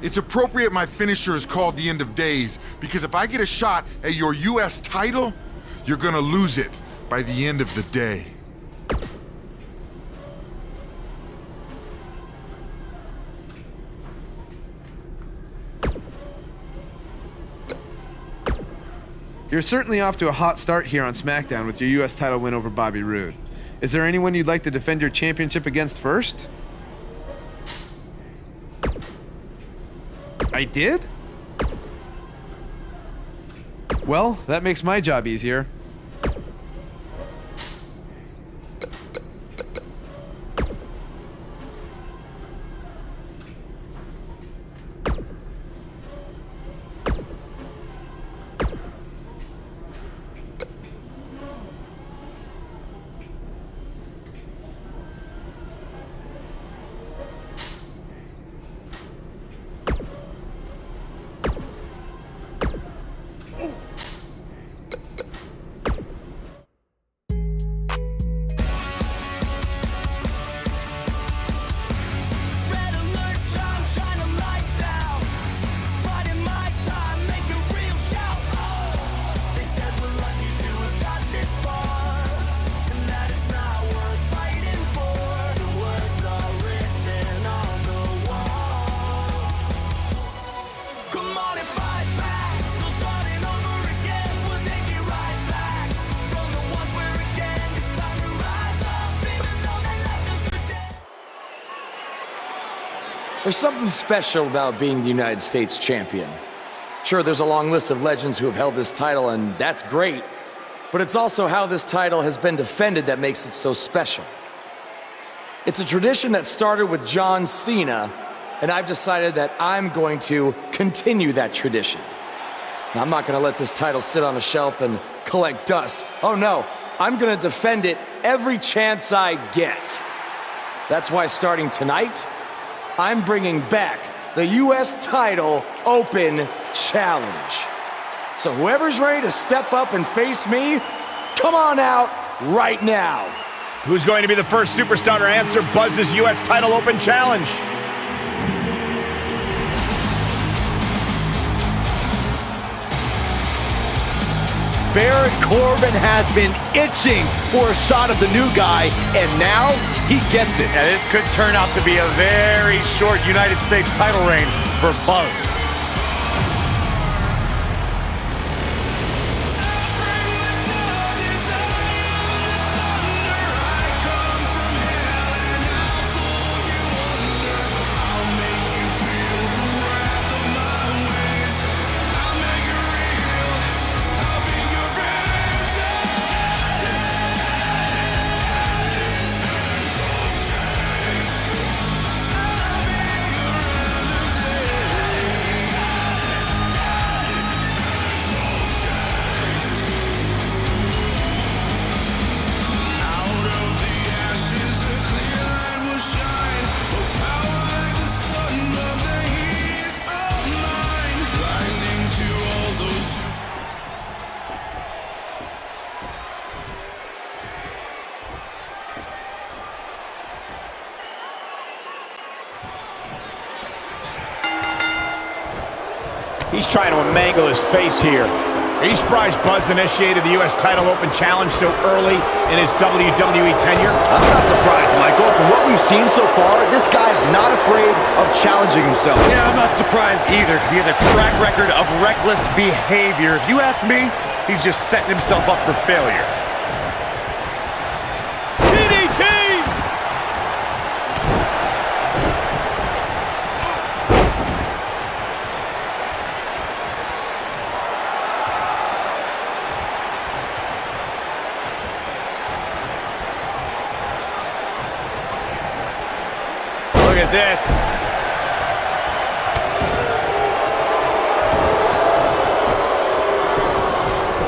It's appropriate my finisher is called the End of Days, because if I get a shot at your US title, you're gonna lose it by the end of the day. You're certainly off to a hot start here on SmackDown with your US title win over Bobby Roode. Is there anyone you'd like to defend your championship against first? I did? Well, that makes my job easier. There's something special about being the United States champion. Sure, there's a long list of legends who have held this title, and that's great. But it's also how this title has been defended that makes it so special. It's a tradition that started with John Cena, and I've decided that I'm going to continue that tradition. Now, I'm not going to let this title sit on a shelf and collect dust. Oh no, I'm going to defend it every chance I get. That's why starting tonight, I'm bringing back the US Title Open Challenge. So whoever's ready to step up and face me, come on out right now. Who's going to be the first superstar to answer Buzz's US Title Open Challenge? Baron Corbin has been itching for a shot of the new guy, and now he gets it. Now, this could turn out to be a very short United States title reign for Buzz. He's trying to mangle his face here. Are you surprised Buzz initiated the US Title Open Challenge so early in his WWE tenure? I'm not surprised, Michael. From what we've seen so far, this guy's not afraid of challenging himself. Yeah, I'm not surprised either, because he has a track record of reckless behavior. If you ask me, he's just setting himself up for failure. DDT! Look at this.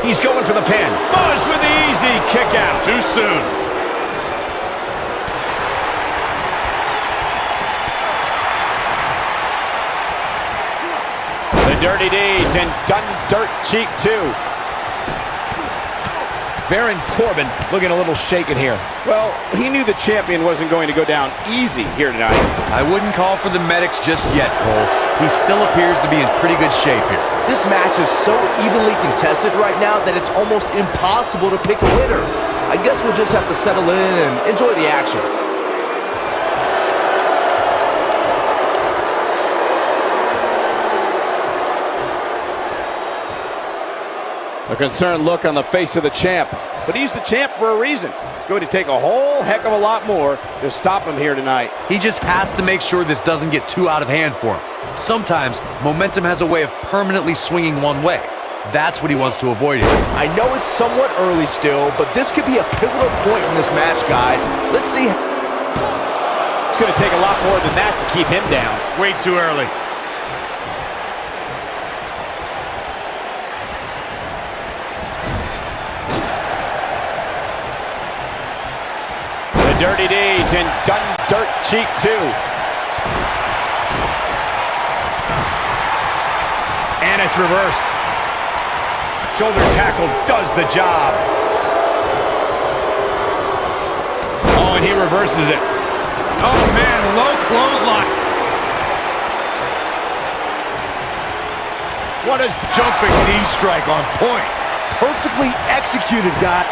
He's going for the pin. Buzz with the easy kick out. Too soon. The Dirty Deeds and done dirt cheap too. Baron Corbin looking a little shaken here. Well, he knew the champion wasn't going to go down easy here tonight. I wouldn't call for the medics just yet, Cole. he still appears to be in pretty good shape here. This match is so evenly contested right now that it's almost impossible to pick a winner. I guess we'll just have to settle in and enjoy the action. A concerned look on the face of the champ. But he's the champ for a reason. It's going to take a whole heck of a lot more to stop him here tonight. He just has to make sure this doesn't get too out of hand for him. Sometimes, momentum has a way of permanently swinging one way. That's what he wants to avoid here. I know it's somewhat early still, but this could be a pivotal point in this match, guys. Let's see. It's going to take a lot more than that to keep him down. Way too early. The dirty deeds and done dirt cheek too. And it's reversed. Shoulder tackle does the job. Oh, and he reverses it. Oh man, low clothesline. What a jumping knee strike on point. Perfectly executed, guy.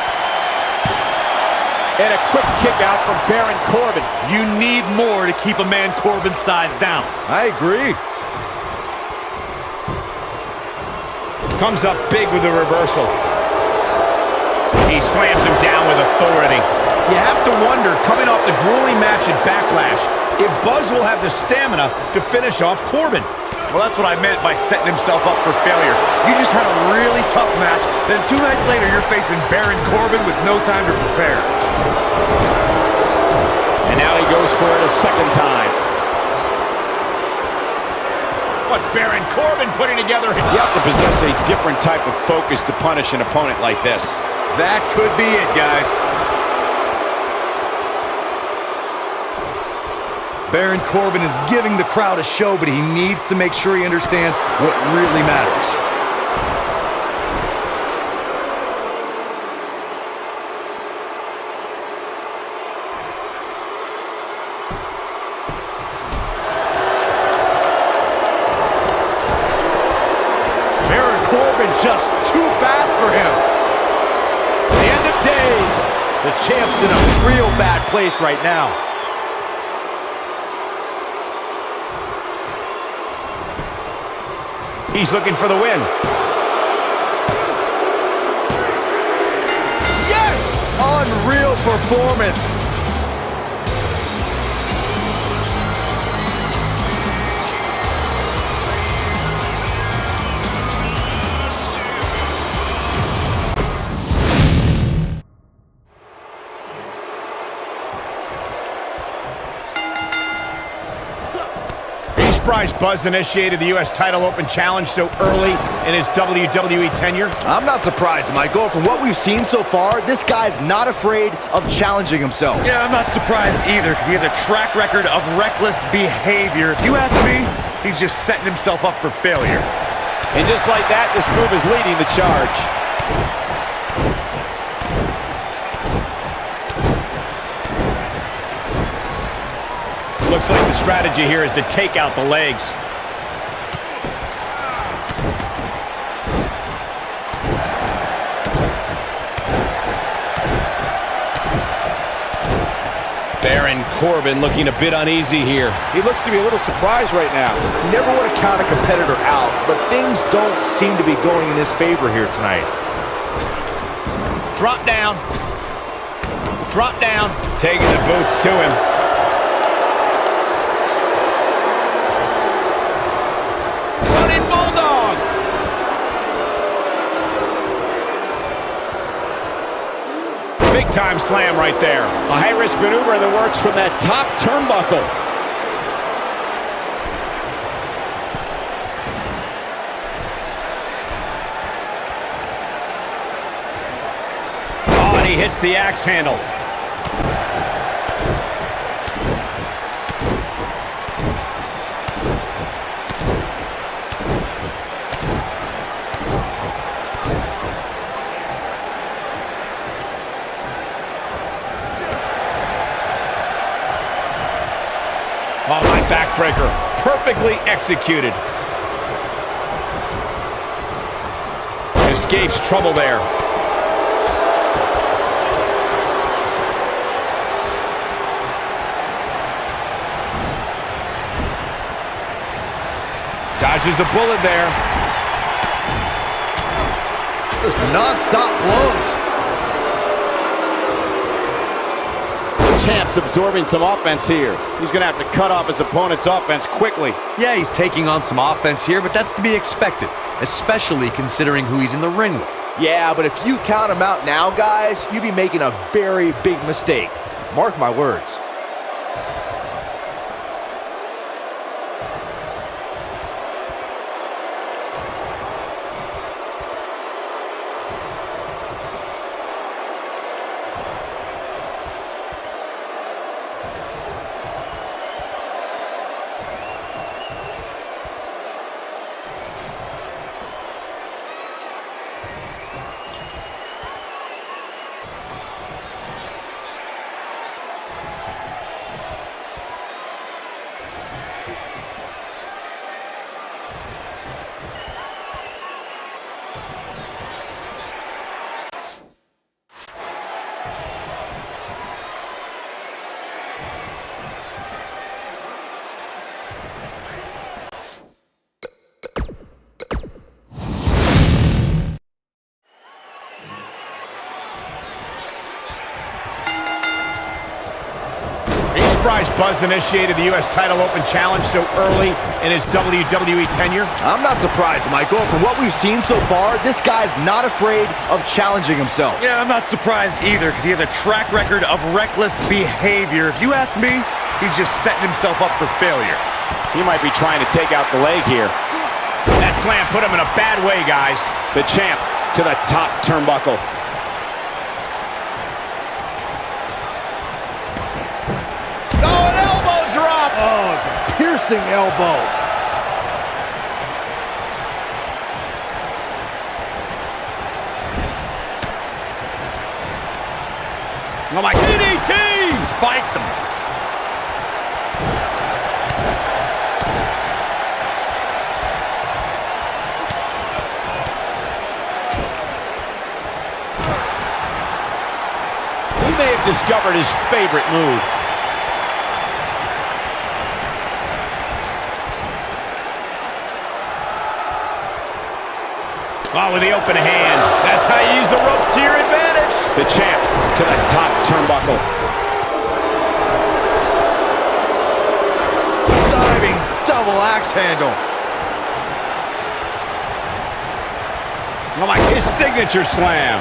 And a quick kick out from Baron Corbin. You need more to keep a man Corbin's size down. I agree. Comes up big with the reversal. He slams him down with authority. You have to wonder, coming off the grueling match at Backlash, if Buzz will have the stamina to finish off Corbin. Well, that's what I meant by setting himself up for failure. You just had a really tough match, then 2 nights later you're facing Baron Corbin with no time to prepare. And now he goes for it a second time. What's Baron Corbin putting together? You have to possess a different type of focus to punish an opponent like this. That could be it, guys. Baron Corbin is giving the crowd a show, but he needs to make sure he understands what really matters. Baron Corbin just too fast for him. The end of days. The champ's in a real bad place right now. He's looking for the win. Yes! Unreal performance. Surprised Buzz initiated the U.S. title open challenge so early in his WWE tenure. I'm not surprised, Michael. From what we've seen so far, this guy's not afraid of challenging himself. Yeah, I'm not surprised either, because he has a track record of reckless behavior. If you ask me, he's just setting himself up for failure. And just like that, this move is leading the charge. Looks like the strategy here is to take out the legs. Baron Corbin looking a bit uneasy here. He looks to be a little surprised right now. Never want to count a competitor out, but things don't seem to be going in his favor here tonight. Drop down. Drop down. Taking the boots to him. Big time slam right there. A high-risk maneuver that works from that top turnbuckle. Oh, and he hits the axe handle. Oh, my backbreaker. Perfectly executed. Escapes trouble there. Dodges a bullet there. Just non-stop blows. The champ's absorbing some offense here. He's going to have to cut off his opponent's offense quickly. Yeah, he's taking on some offense here, but that's to be expected, especially considering who he's in the ring with. Yeah, but if you count him out now, guys, you'd be making a very big mistake. Mark my words. Surprised Buzz initiated the U.S. title open challenge so early in his WWE tenure. I'm not surprised, Michael. From what we've seen so far, this guy's not afraid of challenging himself. Yeah, I'm not surprised either, because he has a track record of reckless behavior. If you ask me, he's just setting himself up for failure. He might be trying to take out the leg here. That slam put him in a bad way, guys. The champ to the top turnbuckle. Oh, it's a piercing elbow. Oh my DDT! Spiked him. He may have discovered his favorite move. Oh, with the open hand. That's how you use the ropes to your advantage. The champ to the top turnbuckle. Diving double axe handle. Oh my, his signature slam.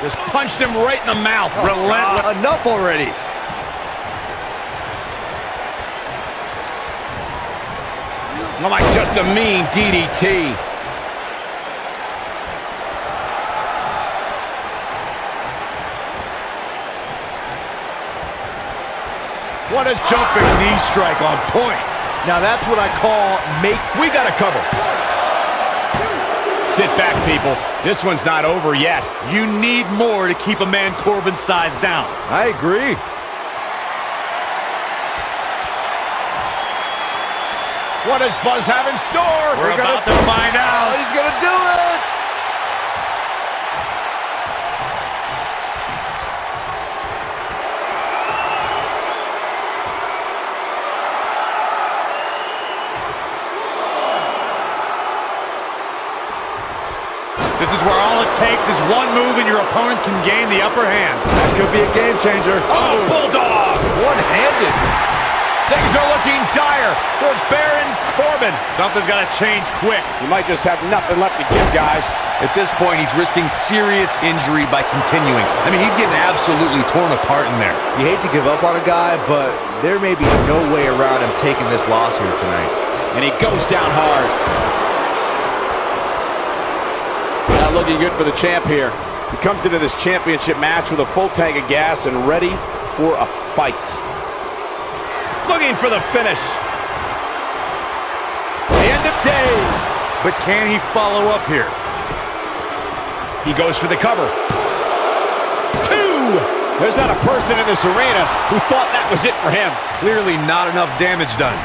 Just punched him right in the mouth. Relentless. Enough already. Oh my, just a mean DDT. What a jumping knee strike on point. Now that's what I call We got to cover. Sit back, people. This one's not over yet. You need more to keep a man Corbin's size down. I agree. What does Buzz have in store? We're about to find out. He's gonna do it. This is where all it takes is one move and your opponent can gain the upper hand. That could be a game changer. Oh, Bulldog! One-handed. Things are looking dire for Baron Corbin. Something's got to change quick. You might just have nothing left to give, guys. At this point, he's risking serious injury by continuing. I mean, he's getting absolutely torn apart in there. You hate to give up on a guy, but there may be no way around him taking this loss here tonight. And he goes down hard. Not looking good for the champ here. He comes into this championship match with a full tank of gas and ready for a fight. Looking for the finish. The end of days. But can he follow up here? He goes for the cover. 2. There's not a person in this arena who thought that was it for him. Clearly not enough damage done.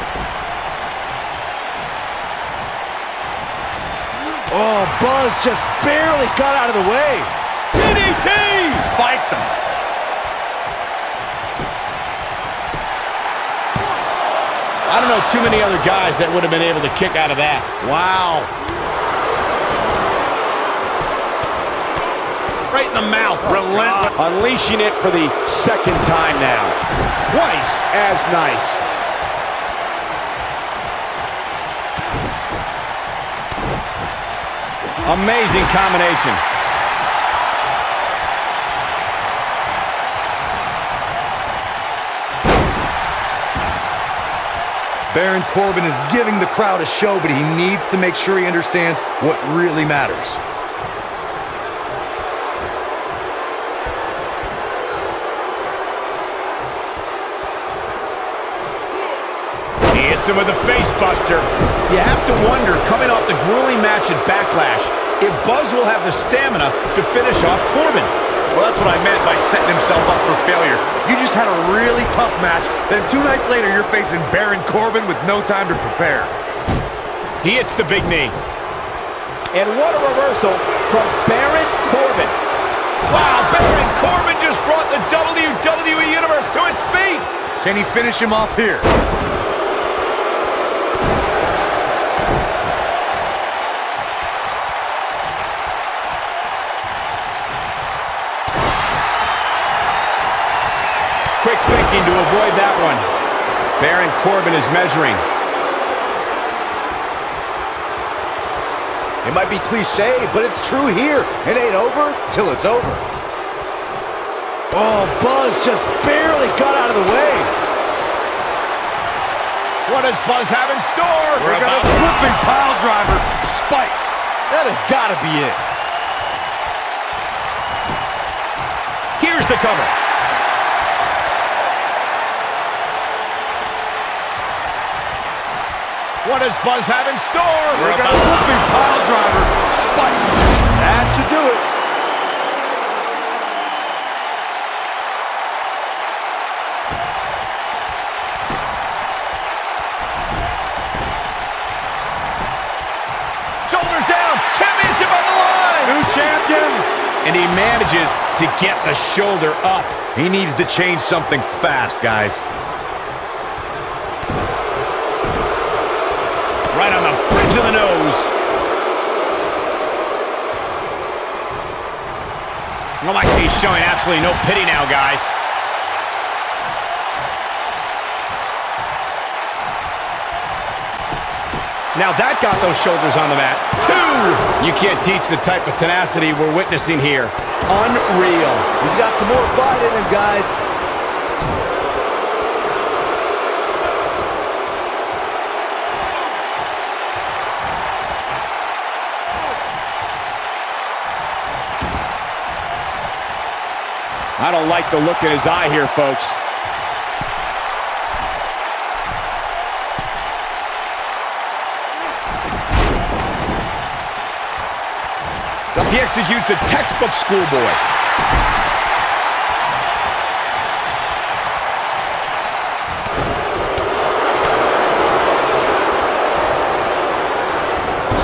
Oh, Buzz just barely got out of the way. DDT! Spiked him. I don't know too many other guys that would have been able to kick out of that. Wow. Right in the mouth. Relentless. Unleashing it for the second time now. Twice as nice. Amazing combination. Baron Corbin is giving the crowd a show, but he needs to make sure he understands what really matters. He hits him with a face buster. You have to wonder, coming off the grueling match at Backlash, if Buzz will have the stamina to finish off Corbin. Well, that's what I meant by setting himself up for failure. You just had a really tough match, then 2 nights later you're facing Baron Corbin with no time to prepare. He hits the big knee. And what a reversal from Baron Corbin. Wow, Baron Corbin just brought the WWE Universe to its feet. Can he finish him off here? Quick thinking to avoid that one. Baron Corbin is measuring. It might be cliche, but it's true here. It ain't over till it's over. Oh, Buzz just barely got out of the way. What does Buzz have in store? We're got a flipping pile driver. Spiked. That has got to be it. Here's the cover. What does Buzz have in store? We're got a flipping pile driver. Spiked. That should do it. Shoulders down. Championship on the line. New champion. And he manages to get the shoulder up. He needs to change something fast, guys. Right on the bridge of the nose. Well, like he's showing absolutely no pity now, guys. Now that got those shoulders on the mat. 2! You can't teach the type of tenacity we're witnessing here. Unreal. He's got some more fight in him, guys. I don't like the look in his eye here, folks. He executes a textbook schoolboy.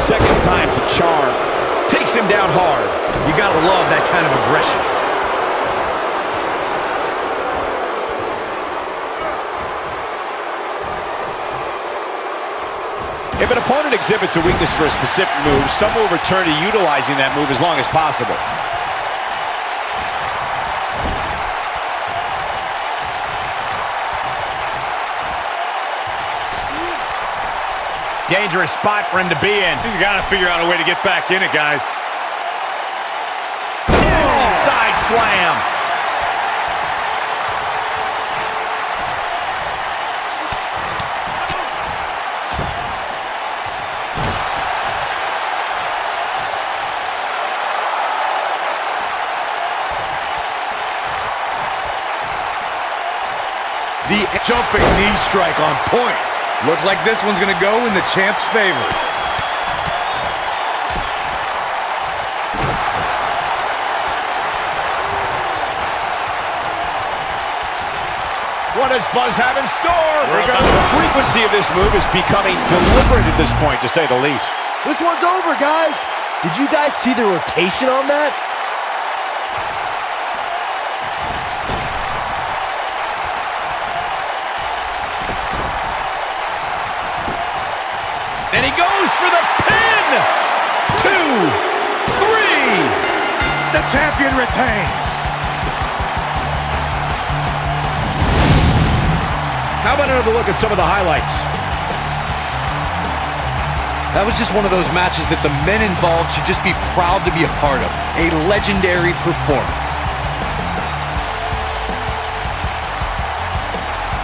Second time's a charm. Takes him down hard. You gotta love that kind of aggression. If an opponent exhibits a weakness for a specific move, some will return to utilizing that move as long as possible. Dangerous spot for him to be in. You got to figure out a way to get back in it, guys. Side slam. The jumping knee strike on point. Looks like this one's gonna go in the champ's favor. What does Buzz have in store? The frequency of this move is becoming deliberate at this point, to say the least. This one's over, guys. Did you guys see the rotation on that? And he goes for the pin! 2, 3. The champion retains. How about another look at some of the highlights? That was just one of those matches that the men involved should just be proud to be a part of. A legendary performance.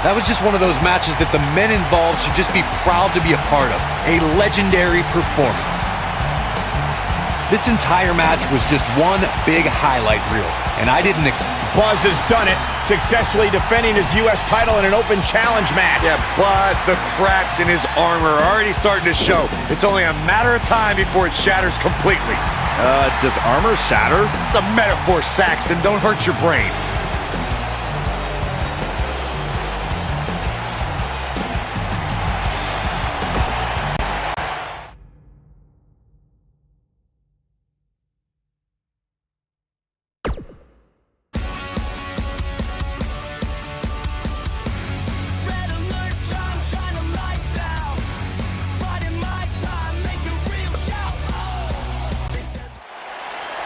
That was just one of those matches that the men involved should just be proud to be a part of. A legendary performance. This entire match was just one big highlight reel, and I didn't expect. Buzz has done it, successfully defending his U.S. title in an open challenge match. Yeah, but the cracks in his armor are already starting to show. It's only a matter of time before it shatters completely. Does armor shatter? It's a metaphor, Saxton. Don't hurt your brain.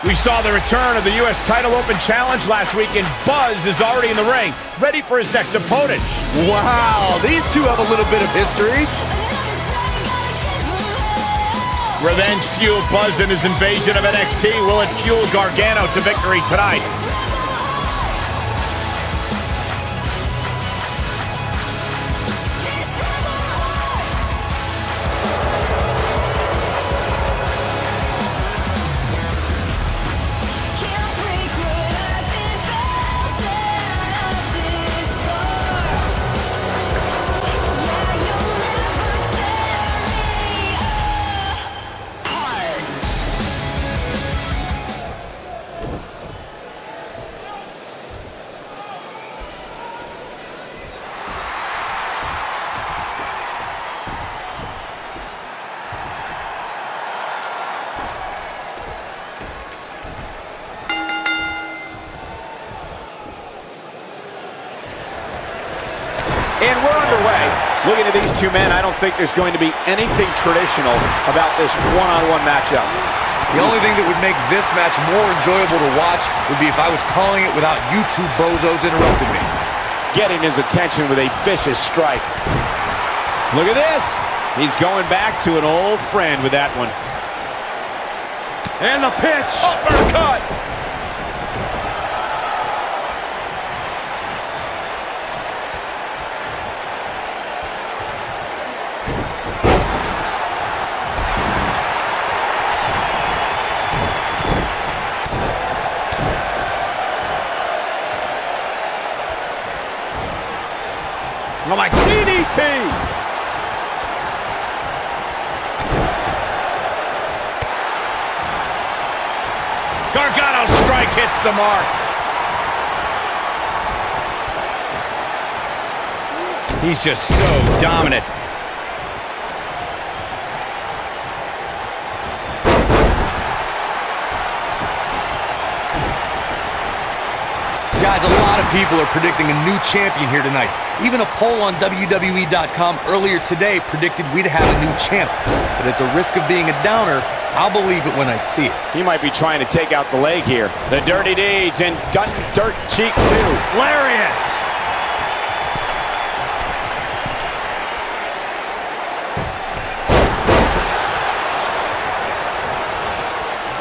We saw the return of the U.S. title open challenge last week, and Buzz is already in the ring, ready for his next opponent. Wow, these two have a little bit of history. Revenge fueled Buzz in his invasion of NXT. Will it fuel Gargano to victory tonight? And we're underway. Looking at these two men, I don't think there's going to be anything traditional about this one-on-one matchup. The only thing that would make this match more enjoyable to watch would be if I was calling it without you two bozos interrupting me. Getting his attention with a vicious strike. Look at this. He's going back to an old friend with that one. And the pitch. Uppercut. Oh my, DDT! Gargano's strike hits the mark. He's just so dominant. Guys, a lot of people are predicting a new champion here tonight. Even a poll on WWE.com earlier today predicted we'd have a new champ. But at the risk of being a downer, I'll believe it when I see it. He might be trying to take out the leg here. The Dirty Deeds and Dirt Cheek too. Lariat.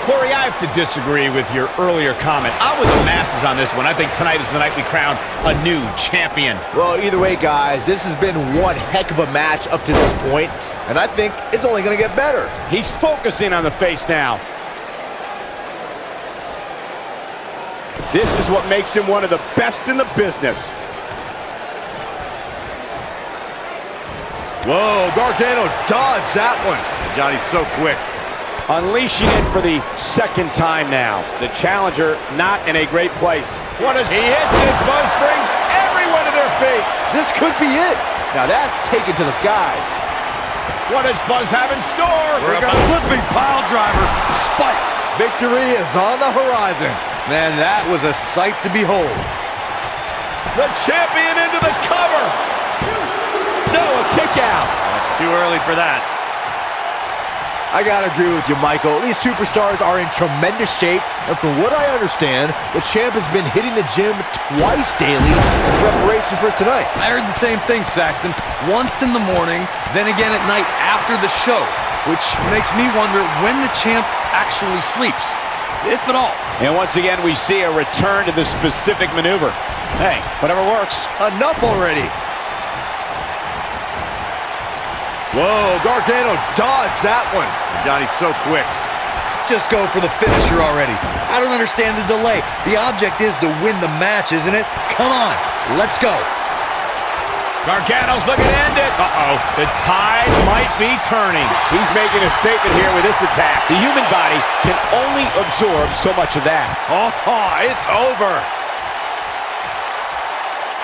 Corey, I have to disagree with your earlier comment. I'm with the masses on this one. I think tonight is the night we crown a new champion. Well, either way, guys, this has been one heck of a match up to this point, and I think it's only going to get better. He's focusing on the face now. This is what makes him one of the best in the business. Whoa, Gargano dodged that one. Johnny's so quick. Unleashing it for the second time now. The challenger not in a great place. What is he hits it? Buzz brings everyone to their feet. This could be it. Now that's taken to the skies. What does Buzz have in store? We're a flipping pile driver. Spiked. Victory is on the horizon. Man, that was a sight to behold. The champion into the cover. No, a kick out. Too early for that. I gotta agree with you, Michael. These superstars are in tremendous shape, and from what I understand, the champ has been hitting the gym twice daily in preparation for tonight. I heard the same thing, Saxton. Once in the morning, then again at night after the show, which makes me wonder when the champ actually sleeps, if at all. And once again, we see a return to the specific maneuver. Hey, whatever works. Enough already. Whoa, Gargano dodged that one. Johnny's so quick. Just go for the finisher already. I don't understand the delay. The object is to win the match, isn't it? Come on, let's go. Gargano's looking to end it. Uh-oh. The tide might be turning. He's making a statement here with this attack. The human body can only absorb so much of that. Oh, it's over.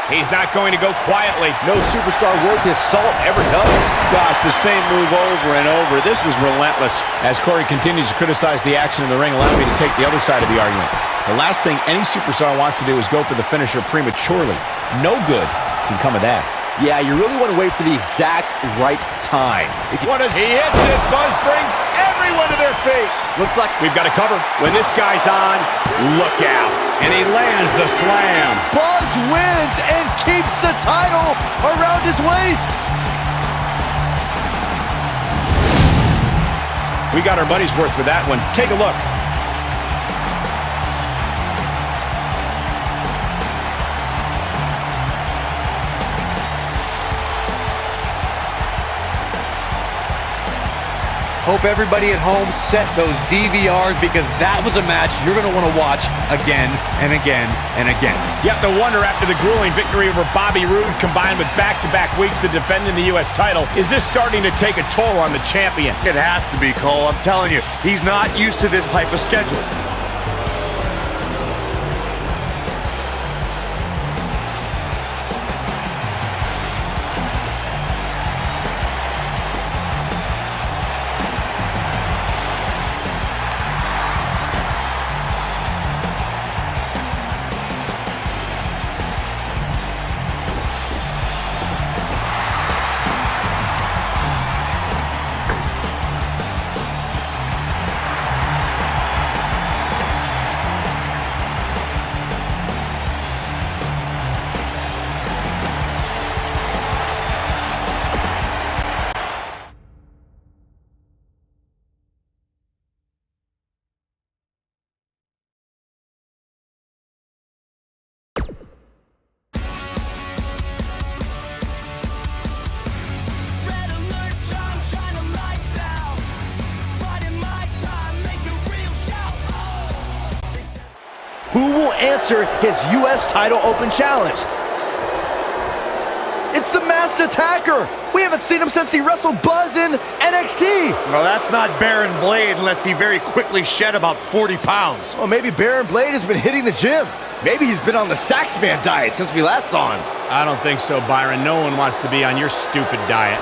He's not going to go quietly. No superstar worth his salt ever does. Gosh, the same move over and over. This is relentless. As Corey continues to criticize the action in the ring, allow me to take the other side of the argument. The last thing any superstar wants to do is go for the finisher prematurely. No good can come of that. Yeah, you really want to wait for the exact right time. He hits it. Buzz brings everyone to their feet. Looks like We've got a cover. When this guy's on, look out. And he lands the slam. Buzz wins and keeps the title around his waist. We got our money's worth with that one. Take a look. Hope everybody at home set those DVRs because that was a match you're going to want to watch again and again and again. You have to wonder, after the grueling victory over Bobby Roode combined with back-to-back weeks of defending the U.S. title, is this starting to take a toll on the champion? It has to be, Cole. I'm telling you, he's not used to this type of schedule. who will answer his U.S. title open challenge. It's the Masked Attacker. We haven't seen him since he wrestled Buzz in NXT. Well, that's not Baron Blade unless he very quickly shed about 40 pounds. Well, maybe Baron Blade has been hitting the gym. Maybe he's been on the Saxman diet since we last saw him. I don't think so, Byron. No one wants to be on your stupid diet.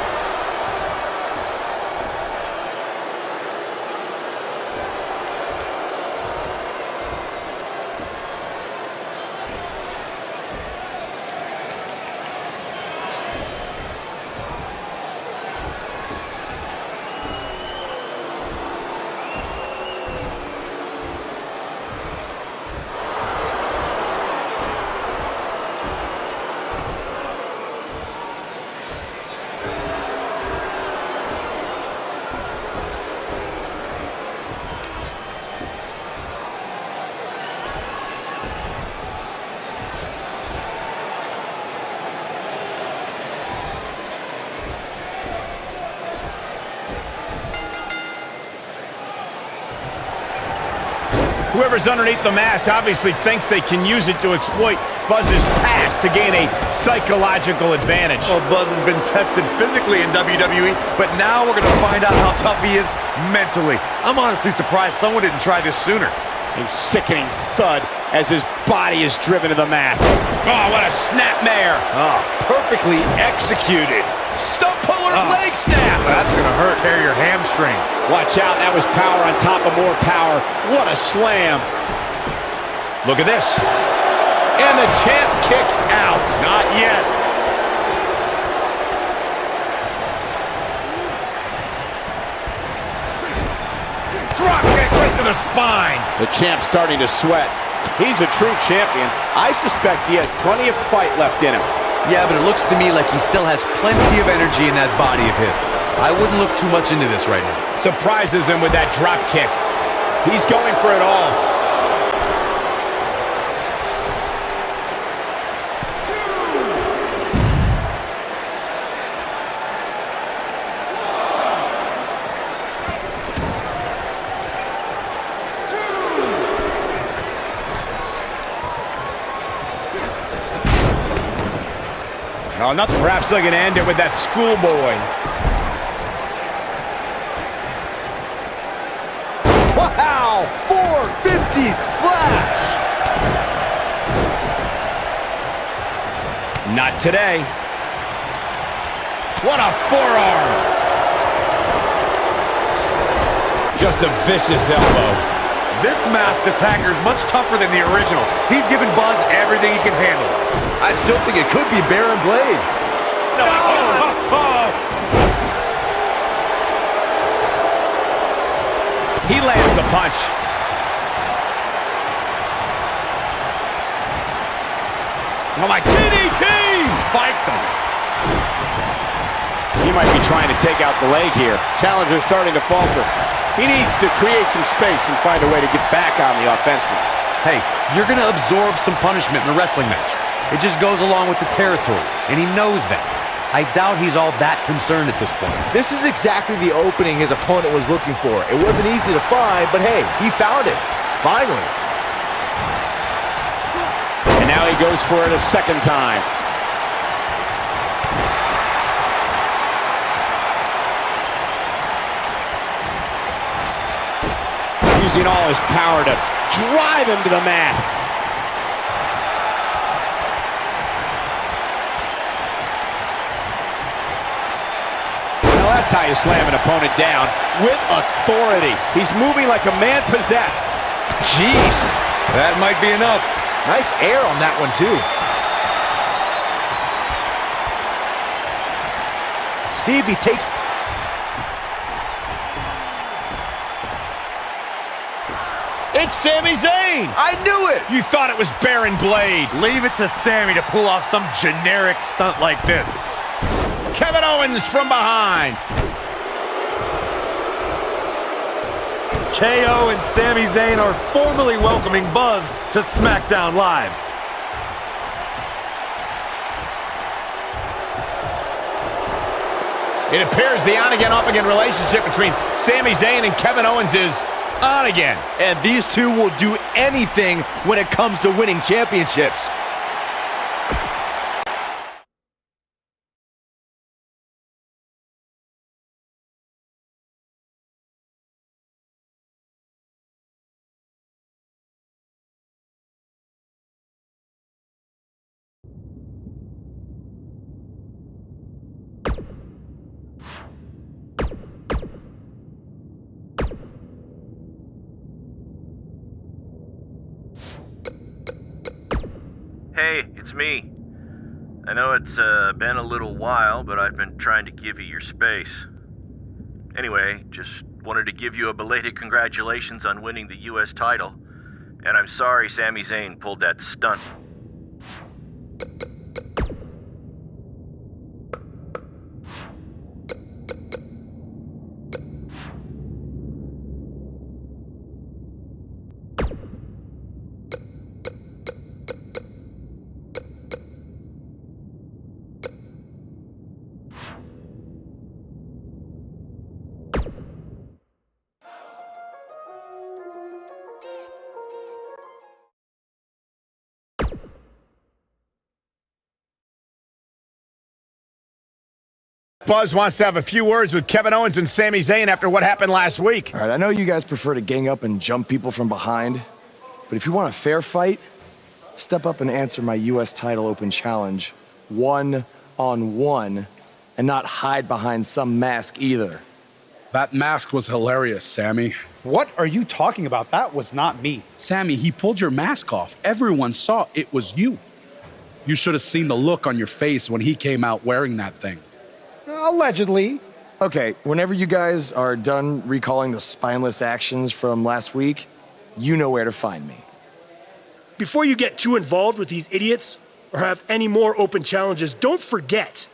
Whoever's underneath the mask obviously thinks they can use it to exploit Buzz's past to gain a psychological advantage. Well, Buzz has been tested physically in WWE, but now we're going to find out how tough he is mentally. I'm honestly surprised someone didn't try this sooner. A sickening thud as his body is driven to the mat. Oh, what a snapmare. Oh, perfectly executed. Stump puller leg snap. That's going to hurt. Tear your hamstring. Watch out, that was power on top of more power. What a slam. Look at this. And the champ kicks out. Not yet. Drop kick right to the spine. The champ's starting to sweat. He's a true champion. I suspect he has plenty of fight left in him. Yeah, but it looks to me like he still has plenty of energy in that body of his. I wouldn't look too much into this right now. Surprises him with that drop kick. He's going for it all. Oh, nothing. Perhaps they're going to end it with that schoolboy. Wow! 450 splash! Not today. What a forearm. Just a vicious elbow. This masked attacker is much tougher than the original. He's giving Buzz everything he can handle. I still think it could be Baron Blade. No! He lands the punch. Oh my, DDT! Spiked him. He might be trying to take out the leg here. Challenger's starting to falter. He needs to create some space and find a way to get back on the offensive. Hey, you're going to absorb some punishment in a wrestling match. It just goes along with the territory, and he knows that. I doubt he's all that concerned at this point. This is exactly the opening his opponent was looking for. It wasn't easy to find, but hey, he found it. Finally. And now he goes for it a second time. Using all his power to drive him to the mat. Now that's how you slam an opponent down, with authority. He's moving like a man possessed. Jeez, that might be enough. Nice air on that one, too. See if he takes... It's Sami Zayn! I knew it! You thought it was Baron Blade. Leave it to Sammy to pull off some generic stunt like this. Kevin Owens from behind. KO and Sami Zayn are formally welcoming Buzz to SmackDown Live. It appears the on-again, off-again relationship between Sami Zayn and Kevin Owens is on again. And these two will do anything when it comes to winning championships. Hey, it's me. I know it's been a little while, but I've been trying to give you your space. Anyway, just wanted to give you a belated congratulations on winning the US title. And I'm sorry Sami Zayn pulled that stunt. Buzz wants to have a few words with Kevin Owens and Sami Zayn after what happened last week. All right, I know you guys prefer to gang up and jump people from behind, but if you want a fair fight, step up and answer my U.S. title open challenge one-on-one and not hide behind some mask either. That mask was hilarious, Sammy. What are you talking about? That was not me. Sammy, he pulled your mask off. Everyone saw it was you. You should have seen the look on your face when he came out wearing that thing. Allegedly. Okay, whenever you guys are done recalling the spineless actions from last week, you know where to find me. Before you get too involved with these idiots or have any more open challenges, don't forget,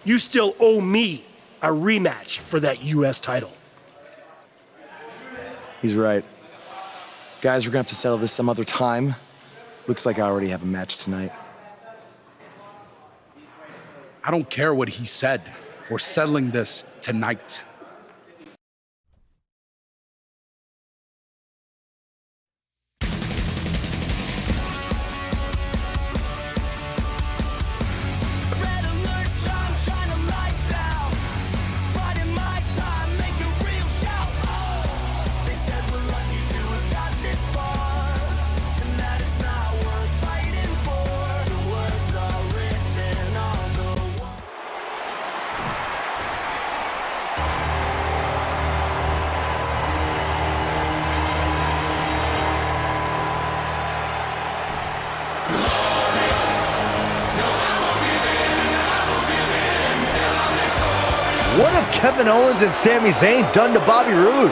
you still owe me a rematch for that U.S. title. He's right. Guys, we're gonna have to settle this some other time. Looks like I already have a match tonight. I don't care what he said. We're settling this tonight. What have Kevin Owens and Sami Zayn done to Bobby Roode?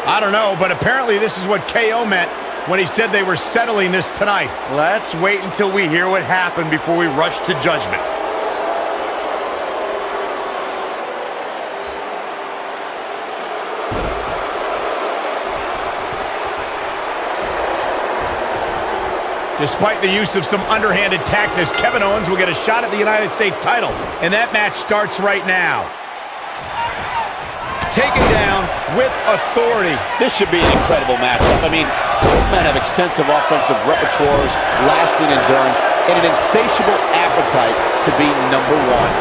I don't know, but apparently this is what KO meant when he said they were settling this tonight. Let's wait until we hear what happened before we rush to judgment. Despite the use of some underhanded tactics, Kevin Owens will get a shot at the United States title, and that match starts right now. Taken down with authority. This should be an incredible matchup. I mean, both men have extensive offensive repertoires, lasting endurance, and an insatiable appetite to be number one.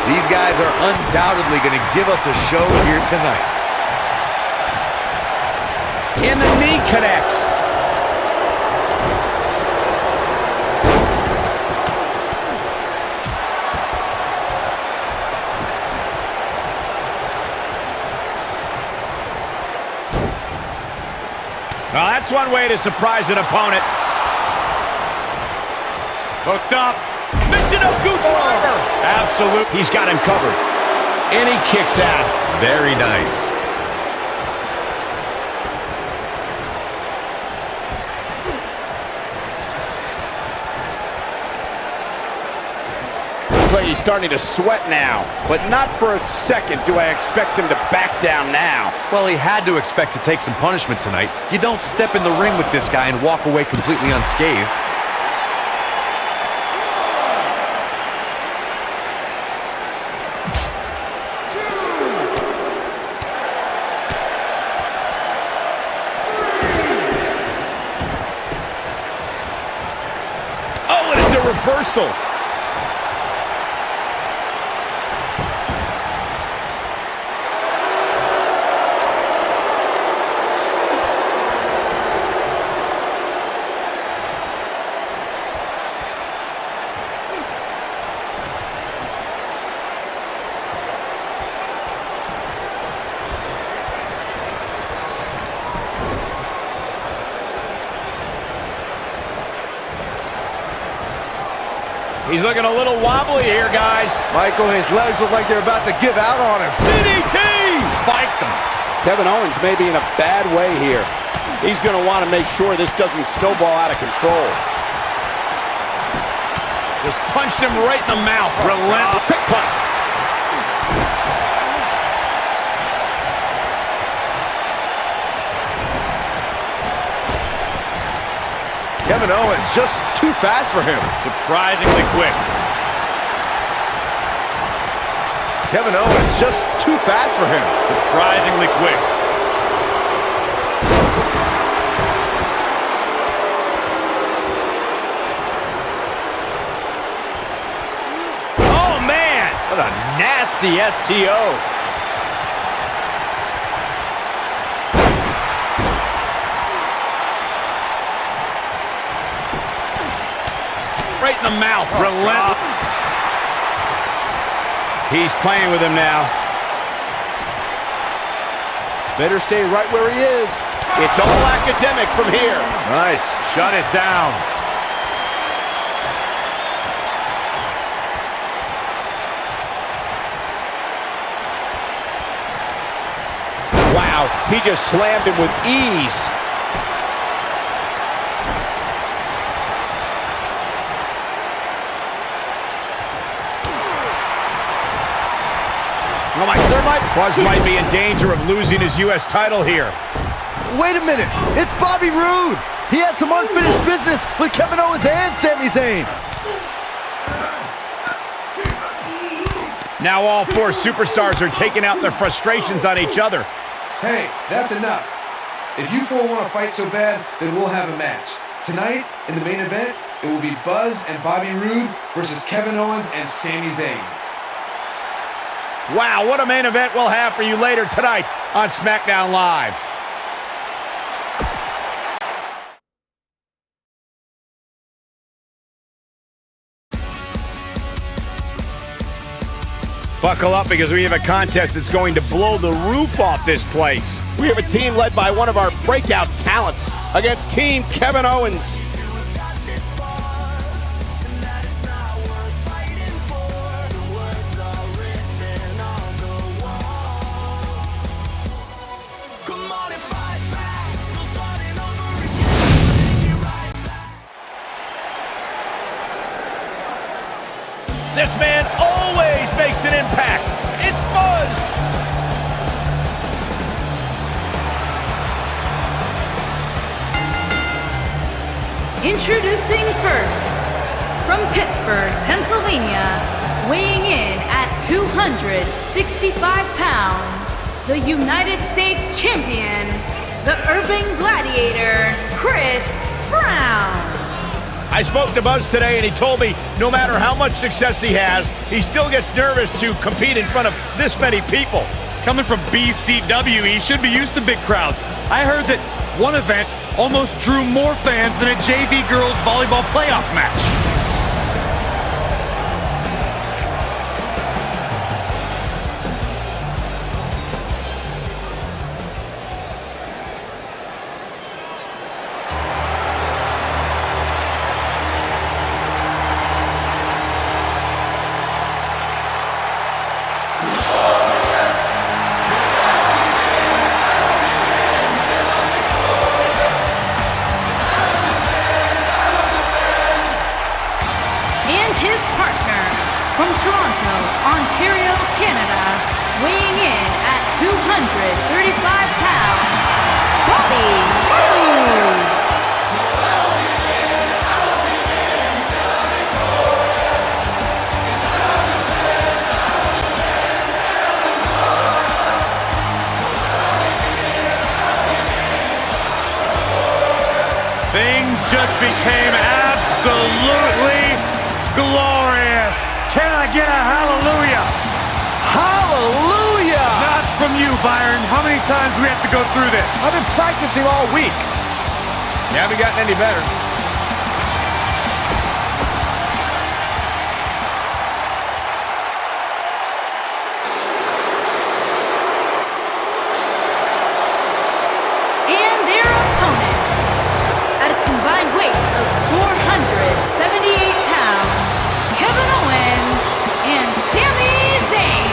These guys are undoubtedly going to give us a show here tonight. And the knee connects. Well, that's one way to surprise an opponent. Hooked up. Michinoku driver. Absolute. He's got him covered. And he kicks out. Very nice. Looks like he's starting to sweat now, but not for a second do I expect him to back down now. Well, he had to expect to take some punishment tonight. You don't step in the ring with this guy and walk away completely unscathed. Oh, and it's a reversal. He's looking a little wobbly here, guys. Michael, his legs look like they're about to give out on him. DDT! Spiked him. Kevin Owens may be in a bad way here. He's going to want to make sure this doesn't snowball out of control. Just punched him right in the mouth. Relentless. Quick punch. Kevin Owens just too fast for him. Surprisingly quick. Kevin Owens just too fast for him. Surprisingly quick. Oh, man! What a nasty STO. in the mouth. Relentless. He's playing with him now. Better stay right where he is. It's all academic from here. Nice. Shut it down. Wow, he just slammed him with ease. Oh my, Buzz might be in danger of losing his U.S. title here. Wait a minute. It's Bobby Roode. He has some unfinished business with Kevin Owens and Sami Zayn. Now all four superstars are taking out their frustrations on each other. Hey, that's enough. If you four want to fight so bad, then we'll have a match. Tonight, in the main event, it will be Buzz and Bobby Roode versus Kevin Owens and Sami Zayn. Wow, what a main event we'll have for you later tonight on SmackDown Live. Buckle up because we have a contest that's going to blow the roof off this place. We have a team led by one of our breakout talents against Team Kevin Owens. This man always makes an impact. It's Buzz. Introducing first, from Pittsburgh, Pennsylvania, weighing in at 265 pounds, the United States Champion, the Urban Gladiator, Chris Brown. I spoke to Buzz today and he told me no matter how much success he has, he still gets nervous to compete in front of this many people. Coming from BCW, he should be used to big crowds. I heard that one event almost drew more fans than a JV girls volleyball playoff match. From Toronto, Ontario, Canada, weighing in at 235 pounds, Bobby Roode. Things just became absolutely glorious. Can I get a hallelujah? Hallelujah! Not from you, Byron. How many times do we have to go through this? I've been practicing all week. You haven't gotten any better. And their opponent, at a combined weight of 478 pounds, Kevin Owens and Sami Zayn.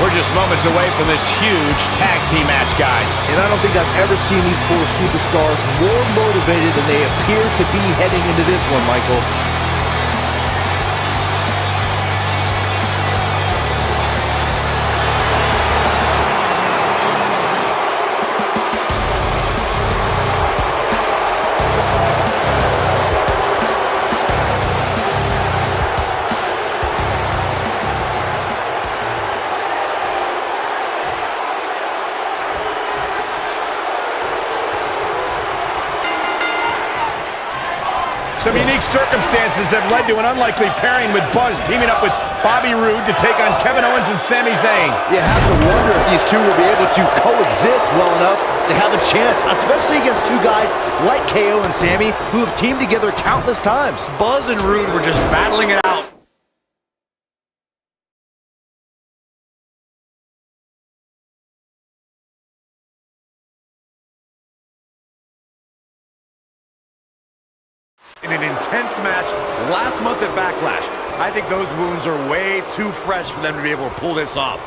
We're just moments away from this huge tag team match, guys. And I don't think I've ever seen these four superstars more motivated than they appear to be heading into this one, Michael. Some unique circumstances have led to an unlikely pairing with Buzz teaming up with Bobby Roode to take on Kevin Owens and Sami Zayn. You have to wonder if these two will be able to coexist well enough to have a chance, especially against two guys like KO and Sami who have teamed together countless times. Buzz and Roode were just battling it out. In an intense match last month at Backlash. I think those wounds are way too fresh for them to be able to pull this off.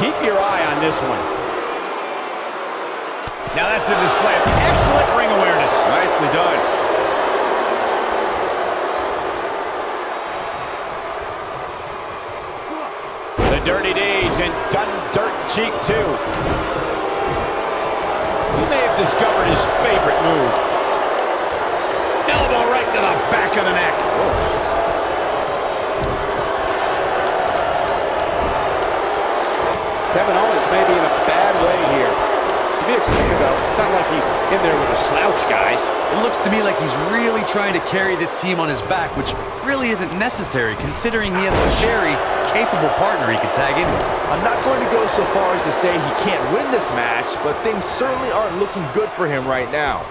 Keep your eye on this one. Now that's a display of excellent ring awareness. Nicely done. The Dirty Deeds and done dirt cheek too. He may have discovered his favorite move. Elbow right to the back of the neck. Kevin Owens may be in a bad way here. To be expected, though, it's not like he's in there with a slouch, guys. It looks to me like he's really trying to carry this team on his back, which really isn't necessary considering he has a very capable partner he could tag in with. I'm not going to go so far as to say he can't win this match, but things certainly aren't looking good for him right now.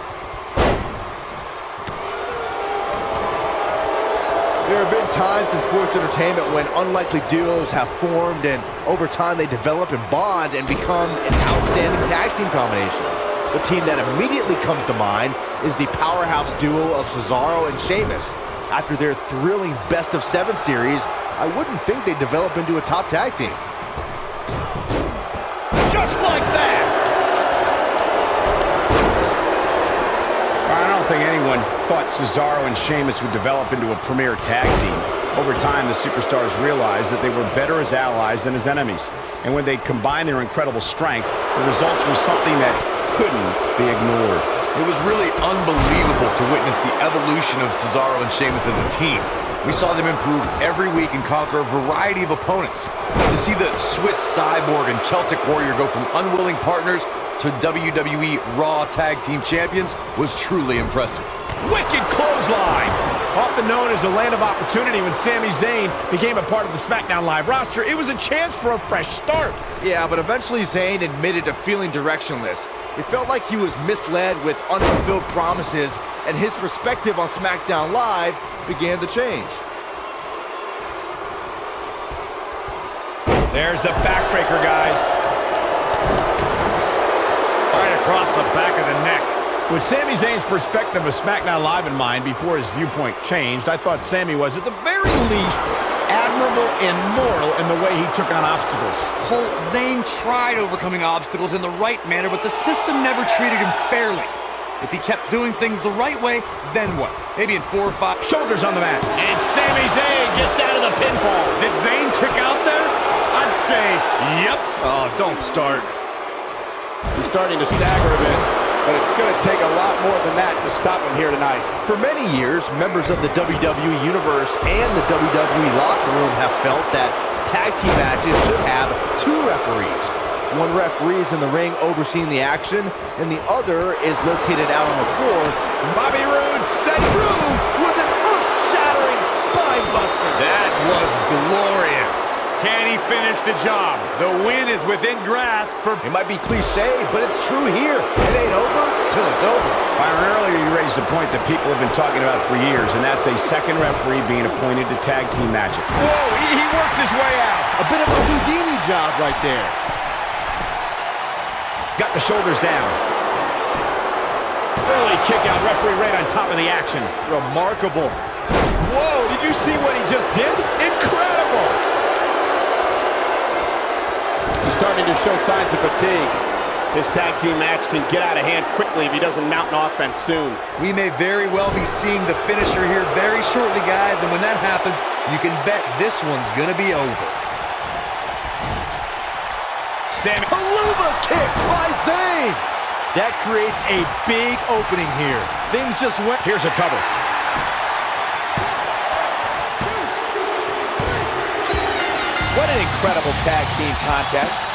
There have been times in sports entertainment when unlikely duos have formed and over time they develop and bond and become an outstanding tag team combination. The team that immediately comes to mind is the powerhouse duo of Cesaro and Sheamus. After their thrilling best-of-7 series, I wouldn't think they'd develop into a top tag team. Just like that! I don't think anyone thought Cesaro and Sheamus would develop into a premier tag team. Over time, the superstars realized that they were better as allies than as enemies. And when they combined their incredible strength, the results were something that couldn't be ignored. It was really unbelievable to witness the evolution of Cesaro and Sheamus as a team. We saw them improve every week and conquer a variety of opponents. To see the Swiss Cyborg and Celtic Warrior go from unwilling partners to WWE Raw Tag Team Champions was truly impressive. Wicked clothesline! Often known as a land of opportunity, when Sami Zayn became a part of the SmackDown Live roster, it was a chance for a fresh start. Yeah, but eventually Zayn admitted to feeling directionless. It felt like he was misled with unfulfilled promises, and his perspective on SmackDown Live began to change. There's the backbreaker, guys. Right across the back of the neck. With Sami Zayn's perspective of SmackDown Live in mind before his viewpoint changed, I thought Sami was, at the very least, admirable and moral in the way he took on obstacles. Cole, Zayn tried overcoming obstacles in the right manner, but the system never treated him fairly. If he kept doing things the right way, then what? Maybe in 4 or 5... Shoulders on the mat. And Sami Zayn gets out of the pinfall. Did Zayn kick out there? I'd say, yep. Oh, don't start. He's starting to stagger a bit, but it's going to take a lot more than that to stop him here tonight. For many years, members of the WWE Universe and the WWE locker room have felt that tag team matches should have 2 referees. One referee is in the ring overseeing the action, and the other is located out on the floor. Bobby Roode set Roode with an earth-shattering spine buster. That was glorious. Can he finish the job? The win is within grasp for... It might be cliche, but it's true here. It ain't over till it's over. Byron, earlier you raised a point that people have been talking about for years, and that's a second referee being appointed to tag team matches. Whoa, he works his way out. A bit of a Houdini job right there. Got the shoulders down. Early kick out, referee right on top of the action. Remarkable. Whoa, did you see what he just did? Incredible. He's starting to show signs of fatigue. This tag team match can get out of hand quickly if he doesn't mount an offense soon. We may very well be seeing the finisher here very shortly, guys, and when that happens, you can bet this one's gonna be over. Sami. Haluva kick by Zayn. That creates a big opening here. Things just went. Here's a cover. What an incredible tag team contest.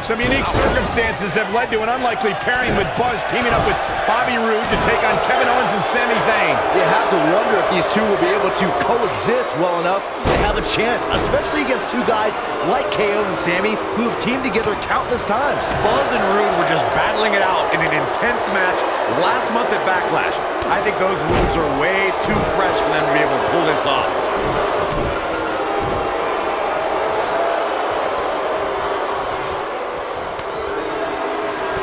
Some unique circumstances have led to an unlikely pairing with Buzz teaming up with Bobby Roode to take on Kevin Owens and Sami Zayn. You have to wonder if these two will be able to coexist well enough to have a chance, especially against two guys like KO and Sami who have teamed together countless times. Buzz and Roode were just battling it out in an intense match last month at Backlash. I think those wounds are way too fresh for them to be able to pull this off.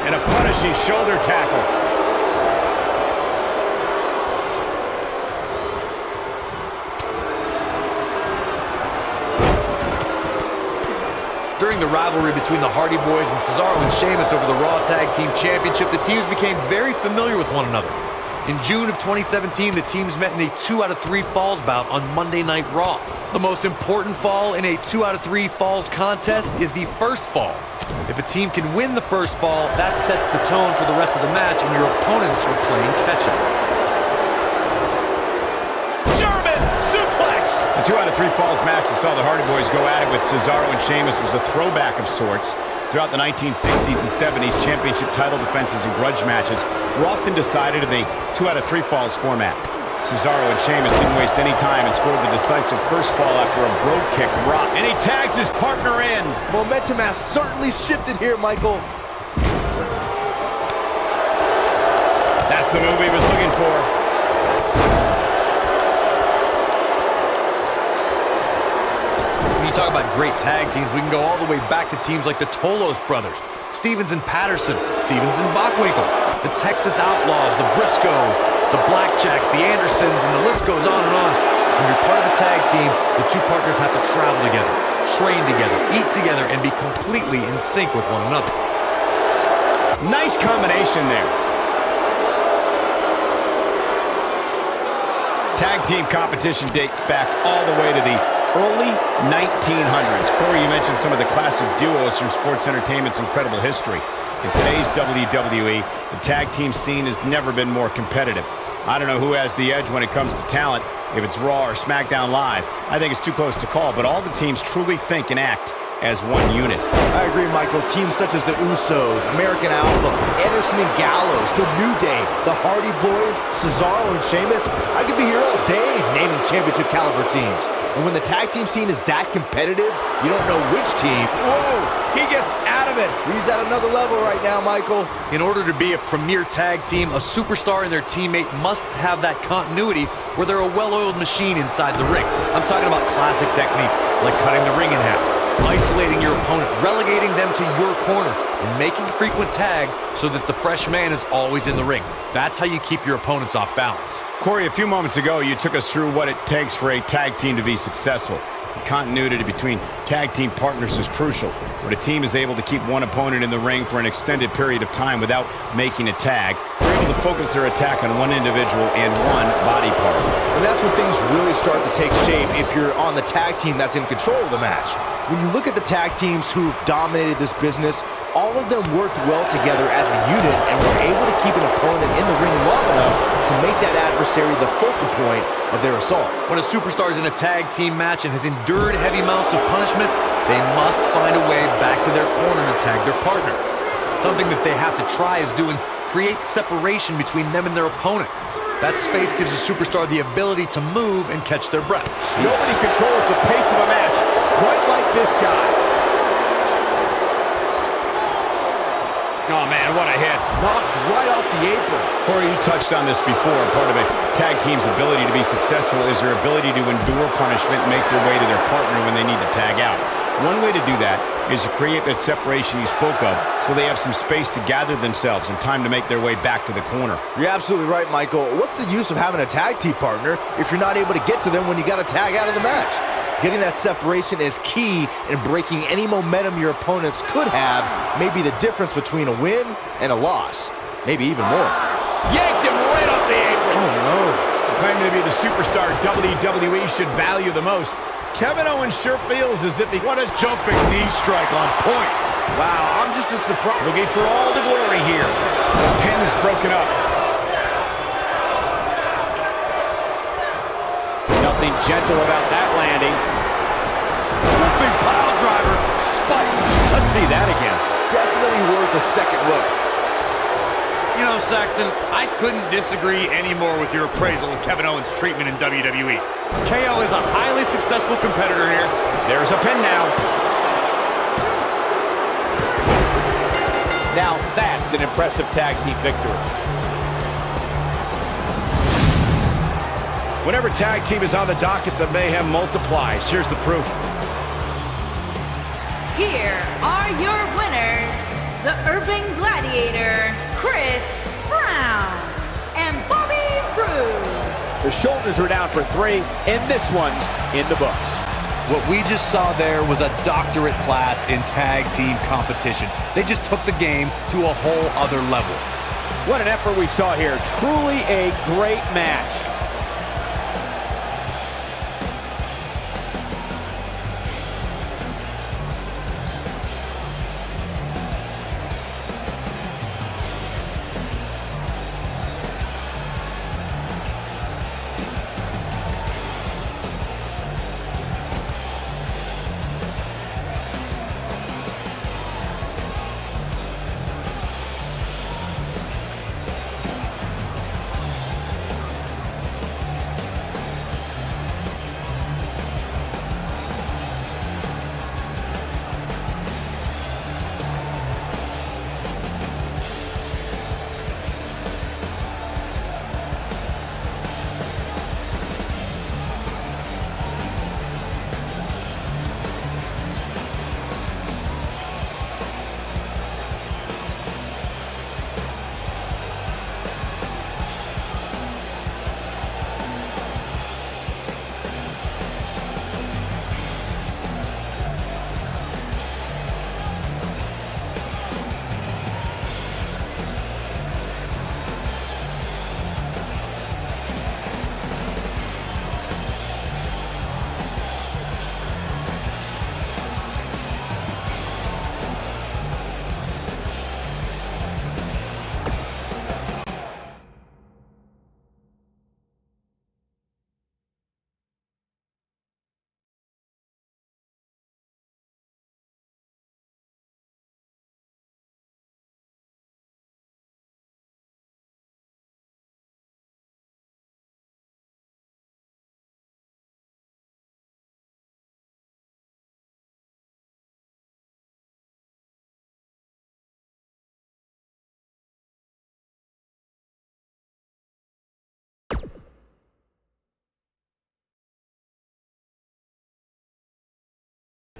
And a punishing shoulder tackle. During the rivalry between the Hardy Boys and Cesaro and Sheamus over the Raw Tag Team Championship, the teams became very familiar with one another. In June of 2017, the teams met in a 2 out of 3 falls bout on Monday Night Raw. The most important fall in a 2 out of 3 falls contest is the first fall. If a team can win the first fall, that sets the tone for the rest of the match, and your opponents are playing catch-up. German suplex! The 2 out of 3 falls match that saw the Hardy Boys go at it with Cesaro and Sheamus was a throwback of sorts. Throughout the 1960s and 70s, championship title defenses and grudge matches were often decided in a 2 out of 3 falls format. Cesaro and Sheamus didn't waste any time and scored the decisive first fall after a brogue kick drop. And he tags his partner in. Momentum has certainly shifted here, Michael. That's the move he was looking for. When you talk about great tag teams, we can go all the way back to teams like the Tolos brothers, Stevens and Patterson, Stevens and Bockwinkel, the Texas Outlaws, the Briscoes, the Blackjacks, the Andersons, and the list goes on and on. When you're part of a tag team, the two partners have to travel together, train together, eat together, and be completely in sync with one another. Nice combination there. Tag team competition dates back all the way to the early 1900s. Corey, you mentioned some of the classic duos from sports entertainment's incredible history. In today's WWE, the tag team scene has never been more competitive. I don't know who has the edge when it comes to talent, if it's Raw or SmackDown Live. I think it's too close to call, but all the teams truly think and act as one unit. I agree, Michael. Teams such as the Usos, American Alpha, Anderson and Gallows, The New Day, the Hardy Boys, Cesaro and Sheamus. I could be here all day naming championship caliber teams. And when the tag team scene is that competitive, you don't know which team. Whoa, he gets out of it. He's at another level right now, Michael. In order to be a premier tag team, a superstar and their teammate must have that continuity where they're a well-oiled machine inside the ring. I'm talking about classic techniques like cutting the ring in half, isolating your opponent, relegating them to your corner, and making frequent tags so that the fresh man is always in the ring. That's how you keep your opponents off balance. Corey, a few moments ago, you took us through what it takes for a tag team to be successful. The continuity between tag team partners is crucial. When a team is able to keep one opponent in the ring for an extended period of time without making a tag, they're able to focus their attack on one individual and one body part. And that's when things really start to take shape if you're on the tag team that's in control of the match. When you look at the tag teams who've dominated this business, all of them worked well together as a unit and were able to keep an opponent in the ring long enough to make that adversary the focal point of their assault. When a superstar is in a tag team match and has endured heavy amounts of punishment, they must find a way back to their corner to tag their partner. Something that they have to try is doing create separation between them and their opponent. That space gives a superstar the ability to move and catch their breath. Nobody controls the pace of a match quite like this guy. Oh, man, what a hit. Knocked right off the apron. Corey, you touched on this before. Part of a tag team's ability to be successful is their ability to endure punishment and make their way to their partner when they need to tag out. One way to do that is to create that separation you spoke of so they have some space to gather themselves and time to make their way back to the corner. You're absolutely right, Michael. What's the use of having a tag team partner if you're not able to get to them when you got to tag out of the match? Getting that separation is key in breaking any momentum your opponents could have, maybe the difference between a win and a loss, maybe even more. Yanked him right off the apron. Oh, no. Claiming to be the superstar WWE should value the most, Kevin Owens sure feels as if he... What a jumping knee strike on point. Wow, I'm just as surprised. Looking for all the glory here. The pin is broken up. Nothing gentle about that landing. Flipping pile driver. Spike. Let's see that again. Definitely worth a second look. You know, Saxton, I couldn't disagree anymore with your appraisal of Kevin Owens' treatment in WWE. KO is a highly successful competitor here. There's a pin now. Now that's an impressive tag team victory. Whenever tag team is on the docket, the mayhem multiplies. Here's the proof. Here are your winners, the Urban Gladiator, Chris Brown, and Bobby Roode. The shoulders are down for 3, and this one's in the books. What we just saw there was a doctorate class in tag team competition. They just took the game to a whole other level. What an effort we saw here. Truly a great match.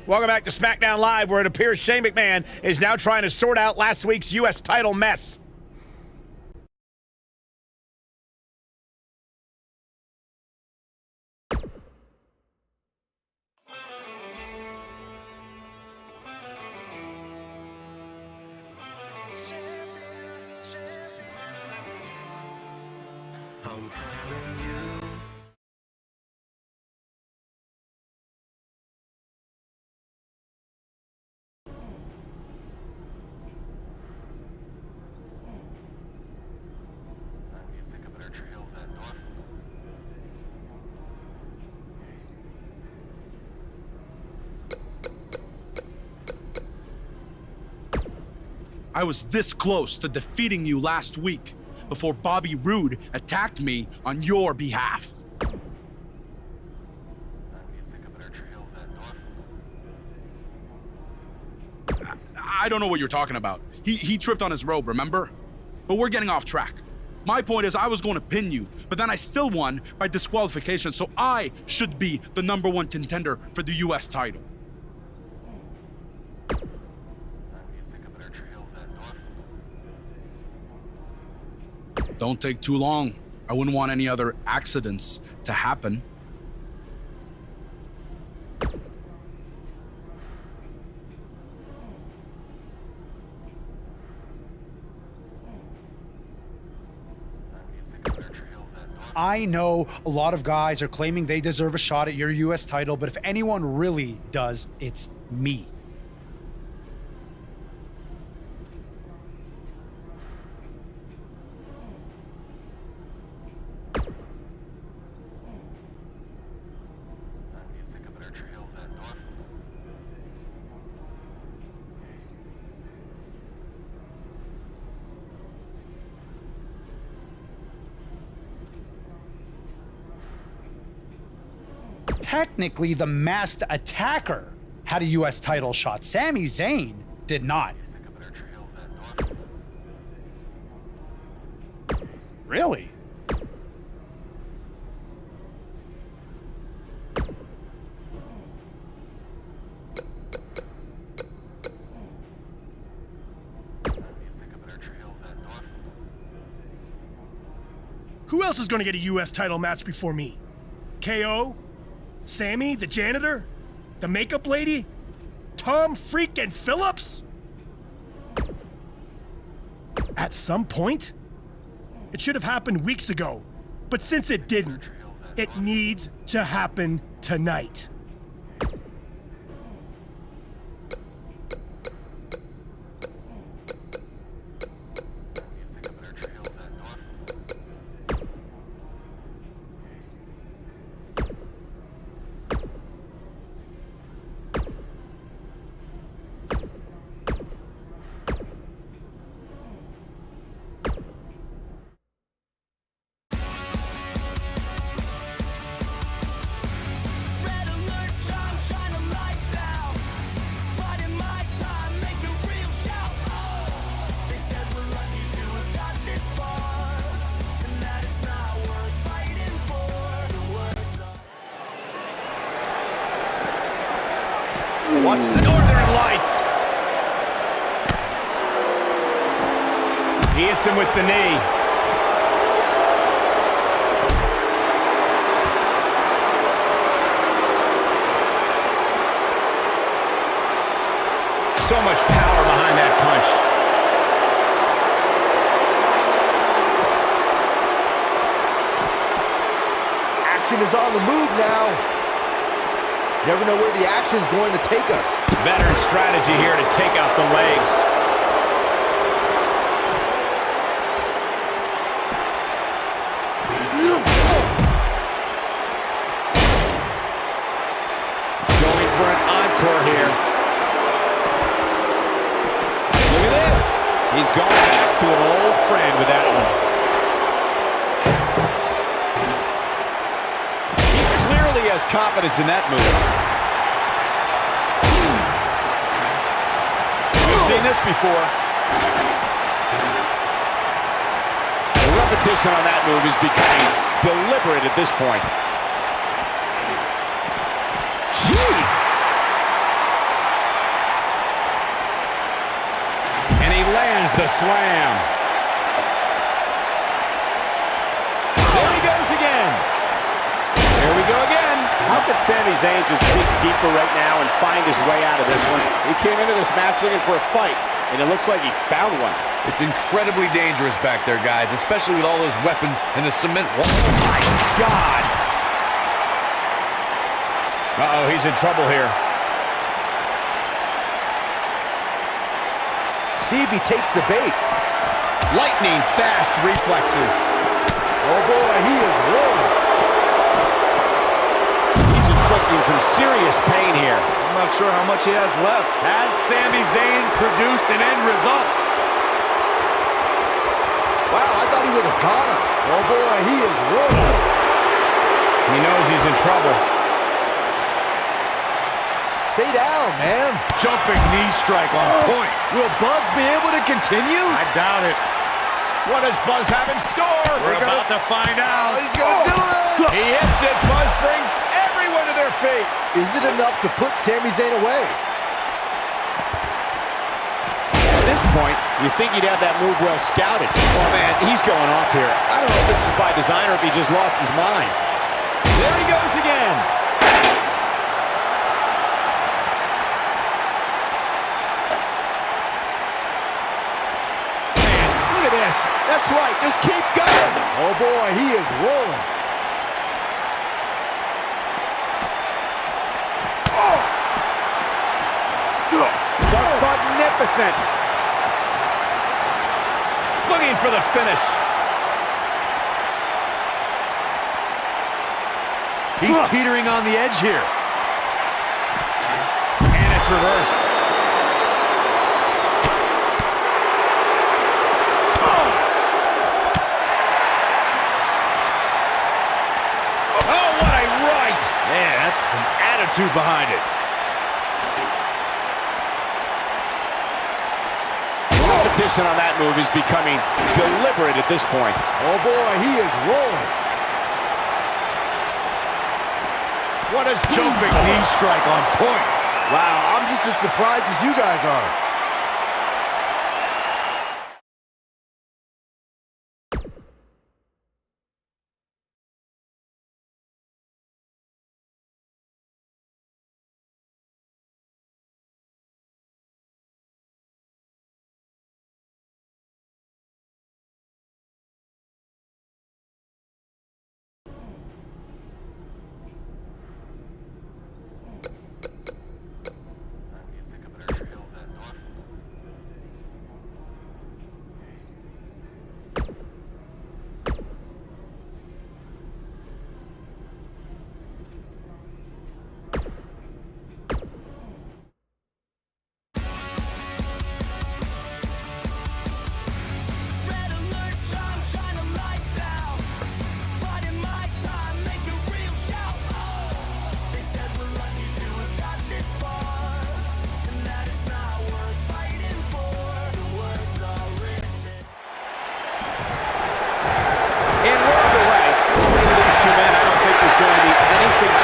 Welcome back to SmackDown Live, where it appears Shane McMahon is now trying to sort out last week's U.S. title mess. I was this close to defeating you last week before Bobby Roode attacked me on your behalf. I don't know what you're talking about. He tripped on his robe, remember? But we're getting off track. My point is I was going to pin you, but then I still won by disqualification, so I should be the #1 contender for the US title. Don't take too long. I wouldn't want any other accidents to happen. I know a lot of guys are claiming they deserve a shot at your U.S. title, but if anyone really does, it's me. Technically, the masked attacker had a U.S. title shot. Sami Zayn did not. Really? Who else is going to get a U.S. title match before me? KO? Sammy, the janitor? The makeup lady? Tom freaking Phillips? At some point? It should have happened weeks ago, but since it didn't, it needs to happen tonight. Watch the Northern Lights. He hits him with the knee. So much power behind that punch. Action is on the move now. Never know where the action's going to take us. Veteran strategy here to take out the legs. Going for an encore here. Look at this. He's going back to an old friend with that one. He has confidence in that move. We've seen this before. The repetition on that move is becoming deliberate at this point. Jeez! And he lands the slam. There he goes again. There we go again. How could Sami Zayn just dig deeper right now and find his way out of this one? He came into this match looking for a fight, and it looks like he found one. It's incredibly dangerous back there, guys, especially with all those weapons and the cement wall. My God! Uh-oh, he's in trouble here. See if he takes the bait. Lightning fast reflexes. Oh boy, he is rolling. Inflicting some serious pain here. I'm not sure how much he has left. Has Sami Zayn produced an end result? Wow, I thought he was a goner. Oh boy, he is rolling. He knows he's in trouble. Stay down, man. Jumping knee strike on point. Will Buzz be able to continue? I doubt it. What does Buzz have in store? We're about to find out. He's gonna do it. He hits it. Buzz brings everyone to their feet. Is it enough to put Sami Zayn away? At this point, you think he'd have that move well scouted. Oh, man, he's going off here. I don't know if this is by design or if he just lost his mind. There he goes again. Man, look at this. That's right. Just keep going. Oh, boy, he is rolling. magnificent. Looking for the finish. He's teetering on the edge here. And it's reversed. Oh, what a right! Man, that's some attitude behind it. The repetition on that move is becoming deliberate at this point. Oh boy, he is rolling. What is Jumping knee strike on point. Wow, I'm just as surprised as you guys are.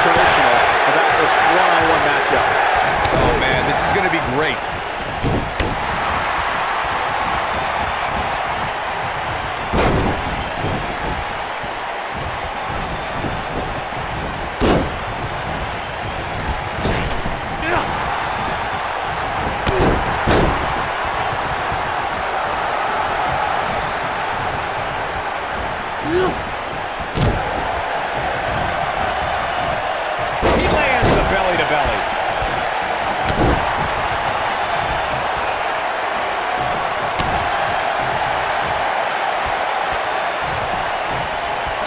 Traditional about this one-on-one matchup. Oh man, this is going to be great.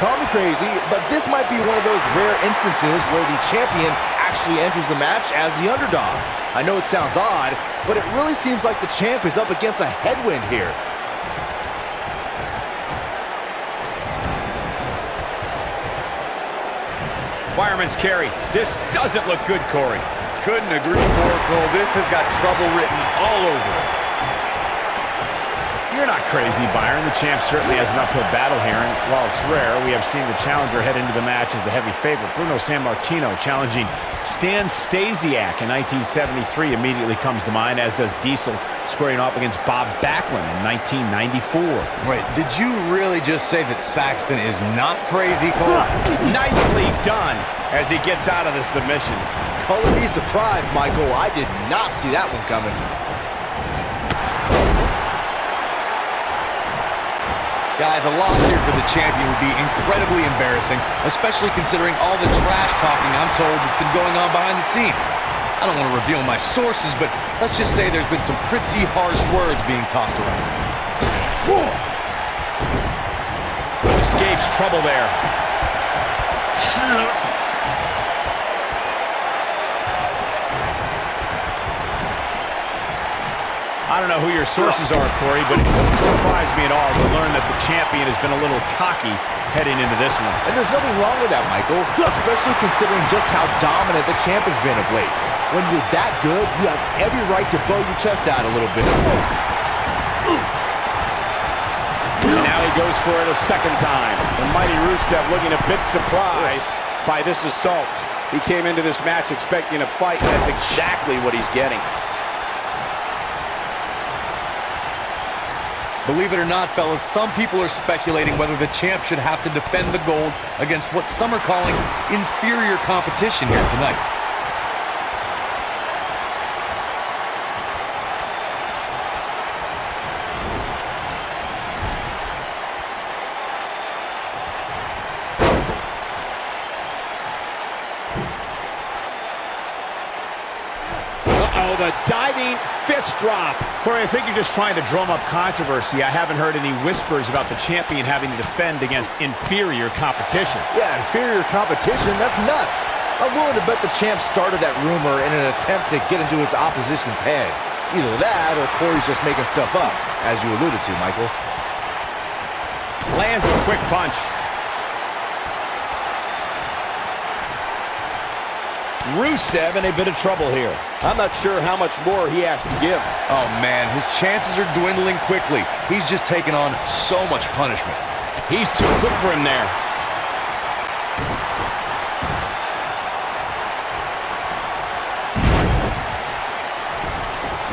Call me crazy, but this might be one of those rare instances where the champion actually enters the match as the underdog. I know it sounds odd, but it really seems like the champ is up against a headwind here. Fireman's carry. This doesn't look good, Corey. Couldn't agree more, Cole. This has got trouble written all over it. You're not crazy, Byron. The champ certainly has an uphill battle here, and while it's rare, we have seen the challenger head into the match as the heavy favorite. Bruno Sammartino challenging Stan Stasiak in 1973 immediately comes to mind, as does Diesel squaring off against Bob Backlund in 1994. Wait, did you really just say that Saxton is not crazy, Cole? Nicely done as he gets out of the submission. Color me surprised, Michael. I did not see that one coming. Guys, a loss here for the champion would be incredibly embarrassing, especially considering all the trash talking I'm told that's been going on behind the scenes. I don't want to reveal my sources, but let's just say there's been some pretty harsh words being tossed around. Escapes trouble there. I don't know who your sources are, Corey, but it wouldn't surprise me at all to learn that the champion has been a little cocky heading into this one. And there's nothing wrong with that, Michael, especially considering just how dominant the champ has been of late. When you're that good, you have every right to bow your chest out a little bit. Now he goes for it a second time. The mighty Rusev looking a bit surprised by this assault. He came into this match expecting a fight, and that's exactly what he's getting. Believe it or not, fellas, some people are speculating whether the champ should have to defend the gold against what some are calling inferior competition here tonight. Oh, the diving fist drop. Corey, I think you're just trying to drum up controversy. I haven't heard any whispers about the champion having to defend against inferior competition. Yeah, inferior competition, that's nuts. I'm willing to bet the champ started that rumor in an attempt to get into his opposition's head. Either that or Corey's just making stuff up, as you alluded to, Michael. Lands a quick punch. Rusev in a bit of trouble here. I'm not sure how much more he has to give. Oh, man, his chances are dwindling quickly. He's just taken on so much punishment. He's too quick for him there.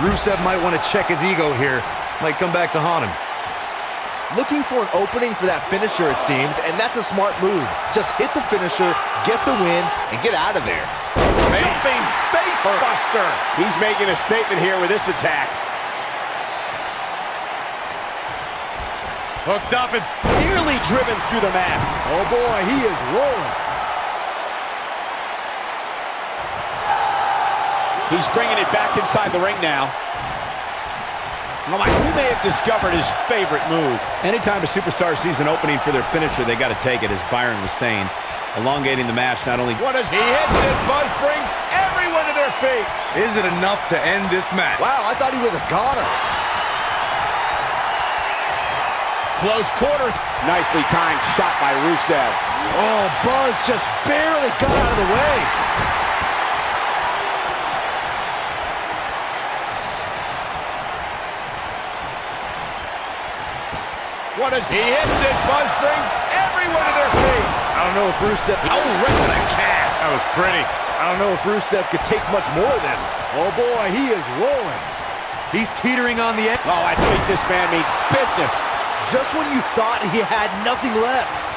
Rusev might want to check his ego here. Might come back to haunt him. Looking for an opening for that finisher, it seems, and that's a smart move. Just hit the finisher, get the win, and get out of there. Jumping face buster. He's making a statement here with this attack. Hooked up and nearly driven through the mat. Oh boy, he is rolling. He's bringing it back inside the ring now. Well, we may have discovered his favorite move. Anytime a superstar sees an opening for their finisher, they got to take it, as Byron was saying. Elongating the match not only... What as he hits it, Buzz brings everyone to their feet. Is it enough to end this match? Wow, I thought he was a goner. Close quarters. Nicely timed shot by Rusev. Oh, Buzz just barely got out of the way. What as he hits it, Buzz brings everyone to their feet. I don't know if Rusev... Oh, right to the calf. That was pretty. I don't know if Rusev could take much more of this. Oh boy, he is rolling. He's teetering on the edge. Oh, I think this man means business. Just when you thought he had nothing left.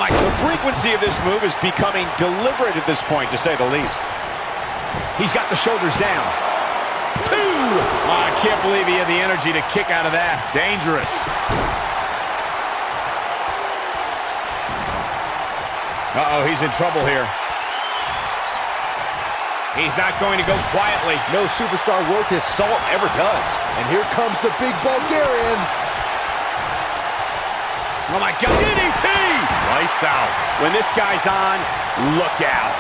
The frequency of this move is becoming deliberate at this point, to say the least. He's got the shoulders down. 2! Oh, I can't believe he had the energy to kick out of that. Dangerous. Uh-oh, he's in trouble here. He's not going to go quietly. No superstar worth his salt ever does. And here comes the big Bulgarian. Oh my God, DDT! Lights out. When this guy's on, look out.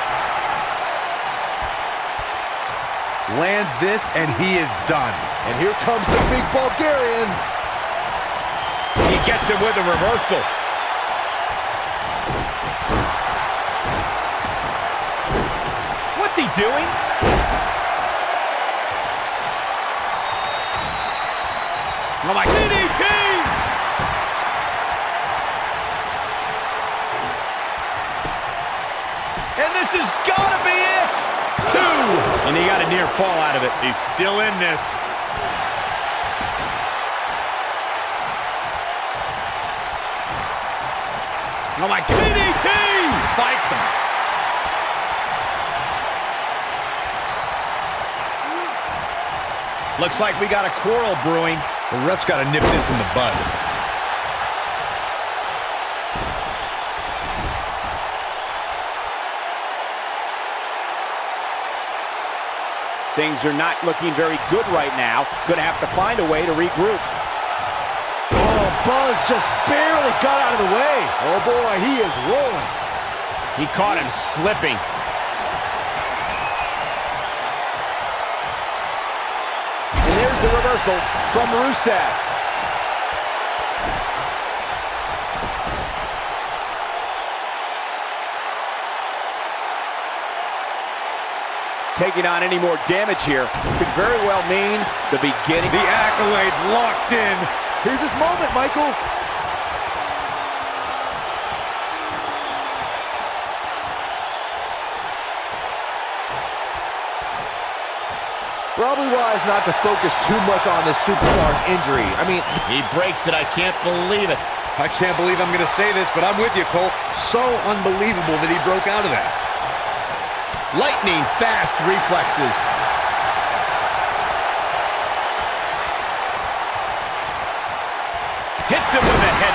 Lands this, and he is done. And here comes the big Bulgarian. He gets him with a reversal. What's he doing? Oh my DDT! And this has got to be it! 2! And he got a near fall out of it. He's still in this. Oh my God. DDT! Spiked him. Looks like we got a quarrel brewing. The ref's got to nip this in the bud. Things are not looking very good right now. Gonna have to find a way to regroup. Oh, Buzz just barely got out of the way. Oh boy, he is rolling. He caught him slipping. And there's the reversal from Rusev. Taking on any more damage here could very well mean the beginning. The accolades locked in. Here's his moment, Michael. Probably wise not to focus too much on this superstar's injury. I mean, he breaks it. I can't believe it. I can't believe I'm going to say this, but I'm with you, Cole. So unbelievable that he broke out of that. Lightning fast reflexes.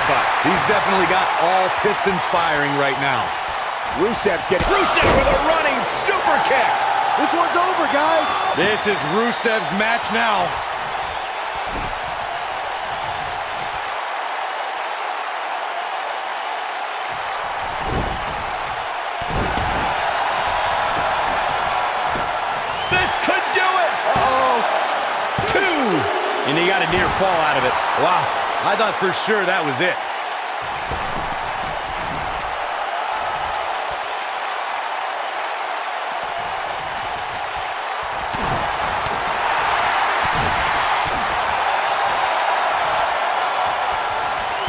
headbutt. He's definitely got all pistons firing right now. Rusev's getting... Rusev with a running super kick. This one's over, guys. This is Rusev's match now. This could do it. Uh-oh. 2. And he got a near fall out of it. Wow, I thought for sure that was it.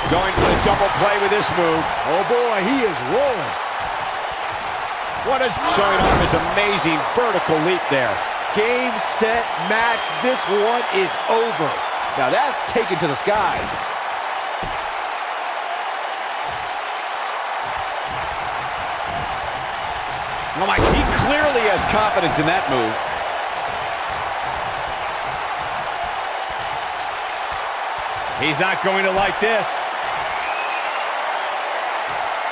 Going for the double play with this move. Oh boy, he is rolling. What is showing off his amazing vertical leap there. Game, set, match. This one is over. Now that's taken to the skies. Oh my, he clearly has confidence in that move. He's not going to like this.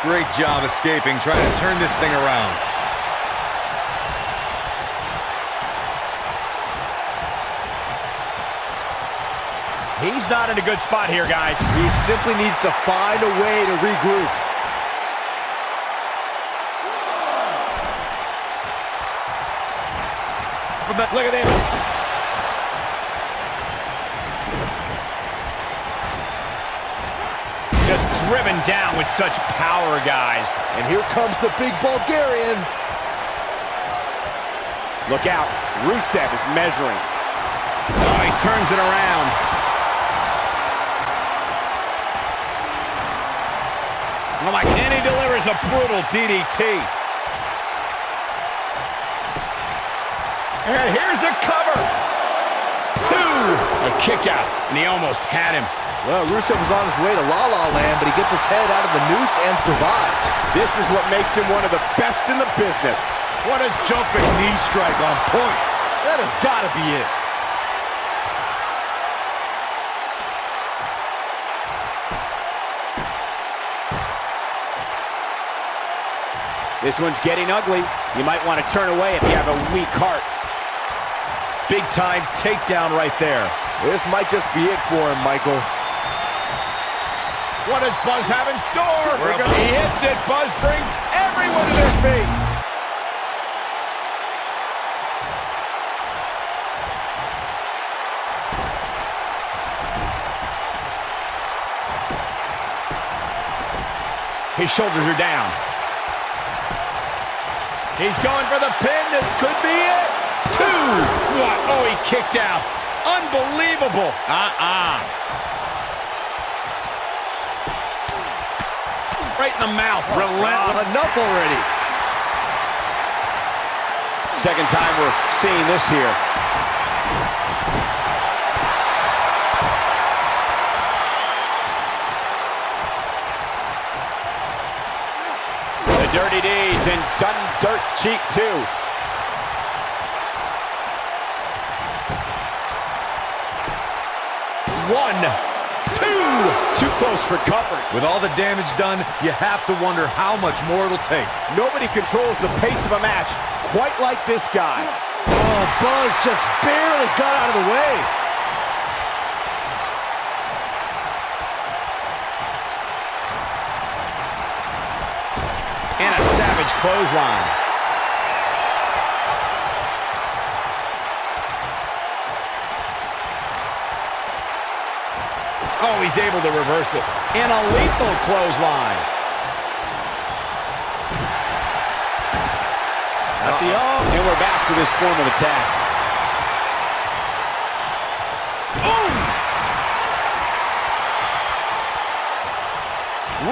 Great job escaping, trying to turn this thing around. He's not in a good spot here, guys. He simply needs to find a way to regroup. Look at this. Just driven down with such power, guys. And here comes the big Bulgarian. Look out. Rusev is measuring. Oh, he turns it around. Oh my, and he delivers a brutal DDT. And here's a cover. 2. A kick out, and he almost had him. Well, Rusev was on his way to La La Land, but he gets his head out of the noose and survives. This is what makes him one of the best in the business. What a jumping knee strike on point. That has got to be it. This one's getting ugly. You might want to turn away if you have a weak heart. Big time takedown right there. This might just be it for him, Michael. What does Buzz have in store? He hits it. Buzz brings everyone to their feet. His shoulders are down. He's going for the pin. This could be it. 2. What? Oh, he kicked out. Unbelievable. Right in the mouth. Relentless. Enough already. Second time we're seeing this here. The Dirty Deeds and done dirt cheap too. One, 2. Too close for comfort. With all the damage done, you have to wonder how much more it'll take. Nobody controls the pace of a match quite like this guy. Oh, Buzz just barely got out of the way. And a savage clothesline. Oh, he's able to reverse it. And a lethal clothesline. At the and we're back to this form of attack. Boom!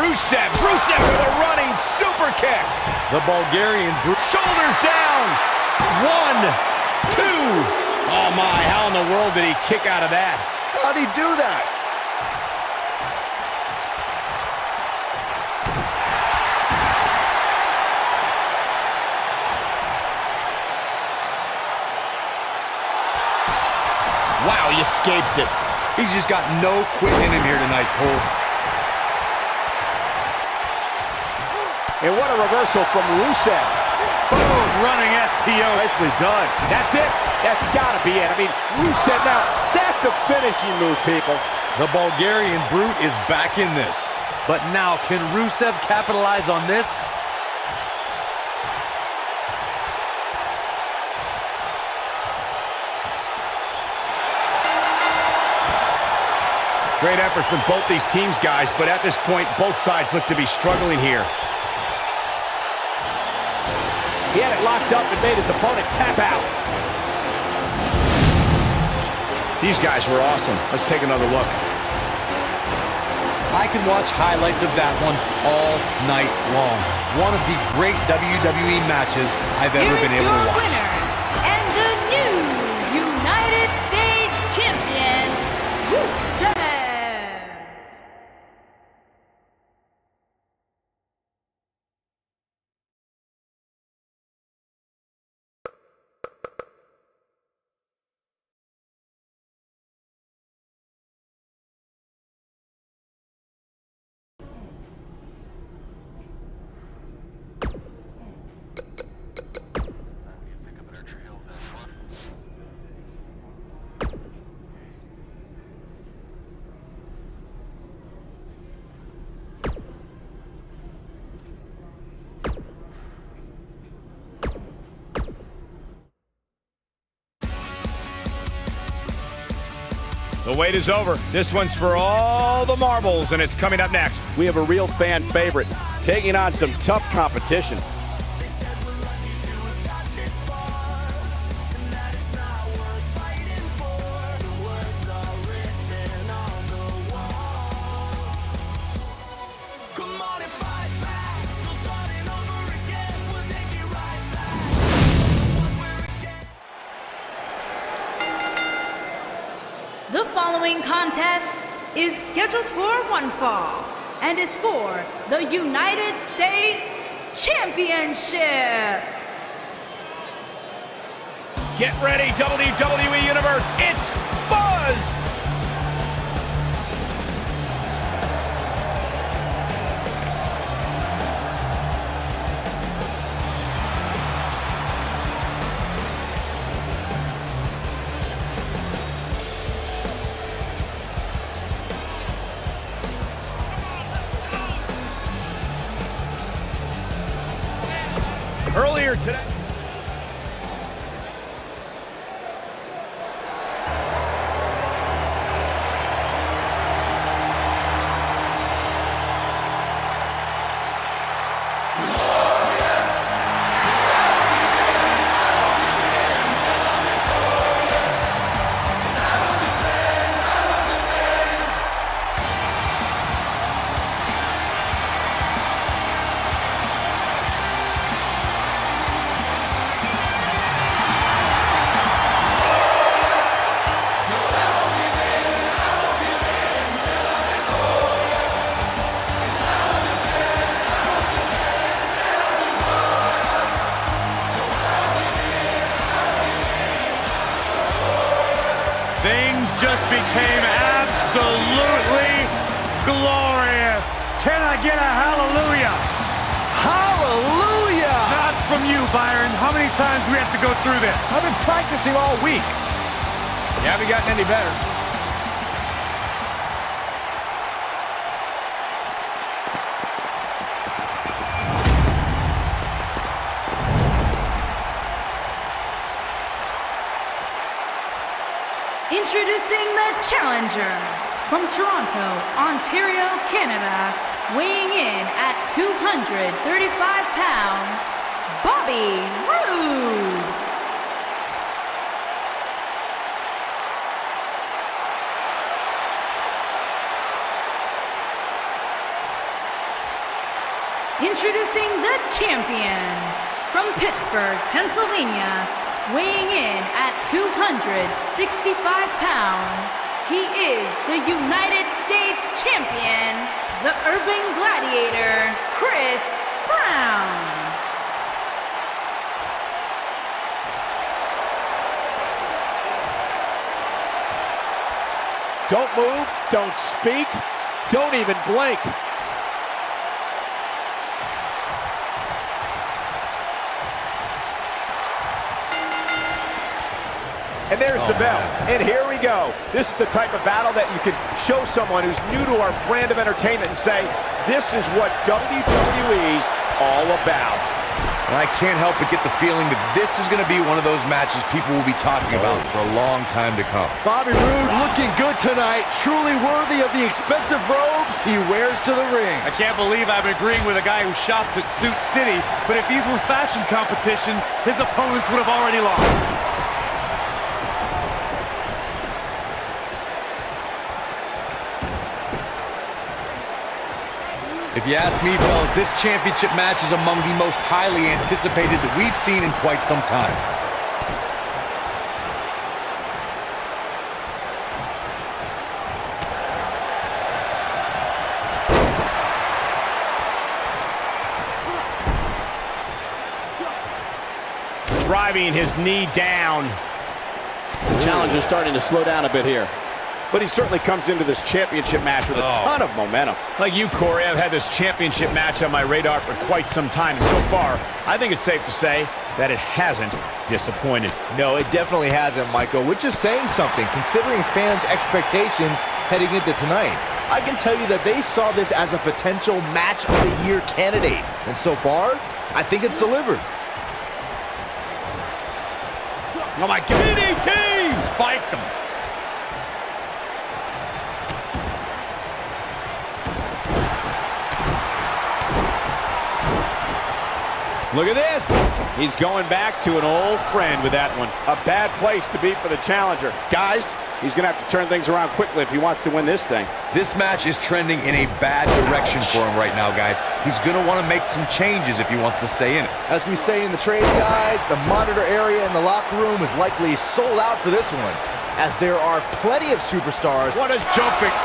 Rusev with a running super kick. The Bulgarian Shoulders down. 1, 2. Oh my, how in the world did he kick out of that? How'd he do that? Wow, he escapes it. He's just got no quitting in him here tonight, Cole. And what a reversal from Rusev. Boom, running STO. Nicely done. That's it. That's got to be it. I mean, Rusev now, that's a finishing move, people. The Bulgarian Brute is back in this. But now, can Rusev capitalize on this? Great effort from both these teams, guys, but at this point, both sides look to be struggling here. He had it locked up and made his opponent tap out. These guys were awesome. Let's take another look. I can watch highlights of that one all night long. One of the great WWE matches I've ever been able to watch. Winner and the new United States Champion, Rusev. The wait is over. This one's for all the marbles, and it's coming up next. We have a real fan favorite taking on some tough competition. The following contest is scheduled for one fall and is for the United States Championship. Get ready, WWE Universe. It's Buzz! Earlier today. Things just became absolutely glorious. Can I get a hallelujah? Hallelujah! Not from you, Byron. How many times do we have to go through this? I've been practicing all week. You haven't gotten any better. Introducing the challenger from Toronto, Ontario, Canada, weighing in at 235 pounds, Bobby Roode. Introducing the champion from Pittsburgh, Pennsylvania, weighing in at 265 pounds, he is the United States Champion, the Urban Gladiator, Chris Brown. Don't move, don't speak, don't even blink. And there's the bell. And here we go. This is the type of battle that you can show someone who's new to our brand of entertainment and say, this is what WWE's all about. And I can't help but get the feeling that this is going to be one of those matches people will be talking about for a long time to come. Bobby Roode looking good tonight, truly worthy of the expensive robes he wears to the ring. I can't believe I'm agreeing with a guy who shops at Suit City, but if these were fashion competitions, his opponents would have already lost. If you ask me, fellas, this championship match is among the most highly anticipated that we've seen in quite some time. Driving his knee down. The challenger's starting to slow down a bit here. But he certainly comes into this championship match with a ton of momentum. Like you, Corey, I've had this championship match on my radar for quite some time, and so far, I think it's safe to say that it hasn't disappointed. No, it definitely hasn't, Michael, which is saying something, considering fans' expectations heading into tonight. I can tell you that they saw this as a potential match of the year candidate, and so far, I think it's delivered. Oh my God, DDT! Spiked them. Look at this. He's going back to an old friend with that one. A bad place to be for the challenger. Guys, he's going to have to turn things around quickly if he wants to win this thing. This match is trending in a bad direction for him right now, guys. He's going to want to make some changes if he wants to stay in it. As we say in the trade, guys, the monitor area in the locker room is likely sold out for this one, as there are plenty of superstars. What is jumping?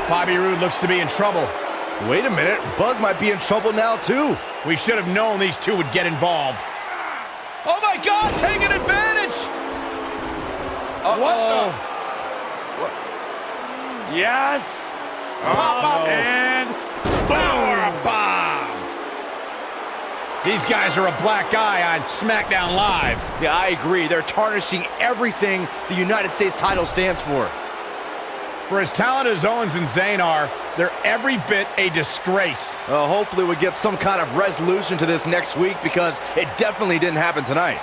Bobby Roode looks to be in trouble. Wait a minute, Buzz might be in trouble now, too. We should have known these two would get involved. Oh my God, taking advantage! What the? Yes! Pop up and power bomb! These guys are a black eye on SmackDown Live. Yeah, I agree. They're tarnishing everything the United States title stands for. For as talented as Owens and Zayn are, they're every bit a disgrace. Hopefully we get some kind of resolution to this next week, because it definitely didn't happen tonight.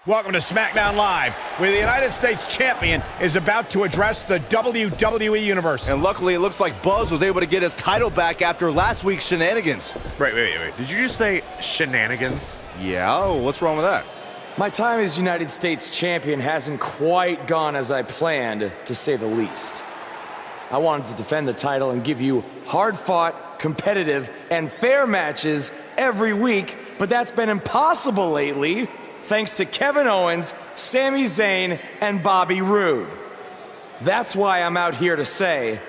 Welcome to SmackDown Live, where the United States Champion is about to address the WWE Universe. And luckily, it looks like Buzz was able to get his title back after last week's shenanigans. Wait. Did you just say shenanigans? Yeah, what's wrong with that? My time as United States Champion hasn't quite gone as I planned, to say the least. I wanted to defend the title and give you hard-fought, competitive, and fair matches every week, but that's been impossible lately, thanks to Kevin Owens, Sami Zayn, and Bobby Roode. That's why I'm out here to say,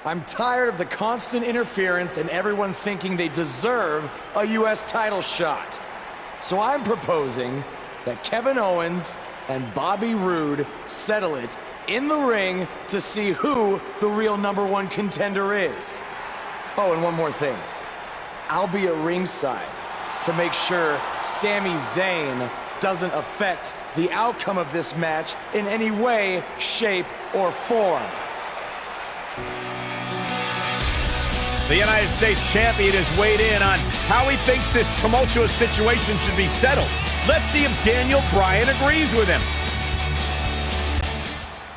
I'm tired of the constant interference and everyone thinking they deserve a US title shot. So I'm proposing that Kevin Owens and Bobby Roode settle it in the ring to see who the real #1 contender is. Oh, and one more thing. I'll be at ringside to make sure Sami Zayn doesn't affect the outcome of this match in any way, shape, or form. The United States Champion has weighed in on how he thinks this tumultuous situation should be settled. Let's see if Daniel Bryan agrees with him.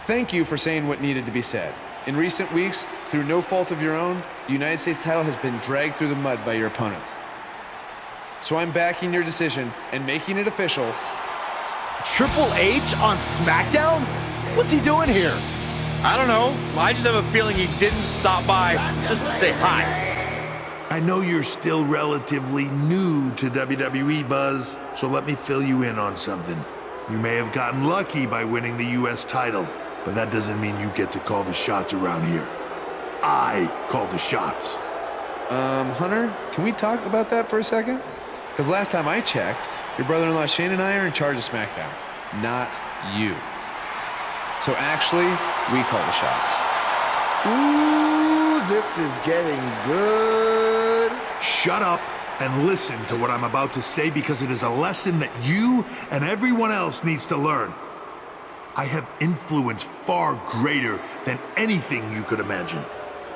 Thank you for saying what needed to be said. In recent weeks, Through no fault of your own, the United States title has been dragged through the mud by your opponent. So I'm backing your decision and making it official. Triple H on SmackDown? What's he doing here? I don't know. I just have a feeling he didn't stop by just to say hi. I know you're still relatively new to WWE, Buzz, so let me fill you in on something. You may have gotten lucky by winning the US title, but that doesn't mean you get to call the shots around here. I call the shots. Hunter, can we talk about that for a second? Because last time I checked, your brother-in-law Shane and I are in charge of SmackDown, not you. So actually, we call the shots. Ooh, this is getting good. Shut up and listen to what I'm about to say, because it is a lesson that you and everyone else needs to learn. I have influence far greater than anything you could imagine.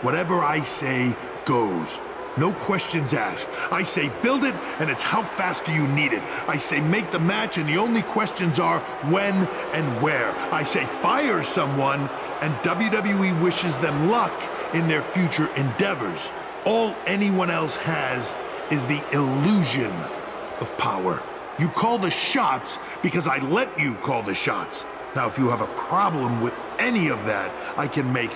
Whatever I say goes. No questions asked. I say build it, and it's how fast do you need it. I say make the match, and the only questions are when and where. I say fire someone, and WWE wishes them luck in their future endeavors. All anyone else has is the illusion of power. You call the shots because I let you call the shots. Now, if you have a problem with any of that, I can make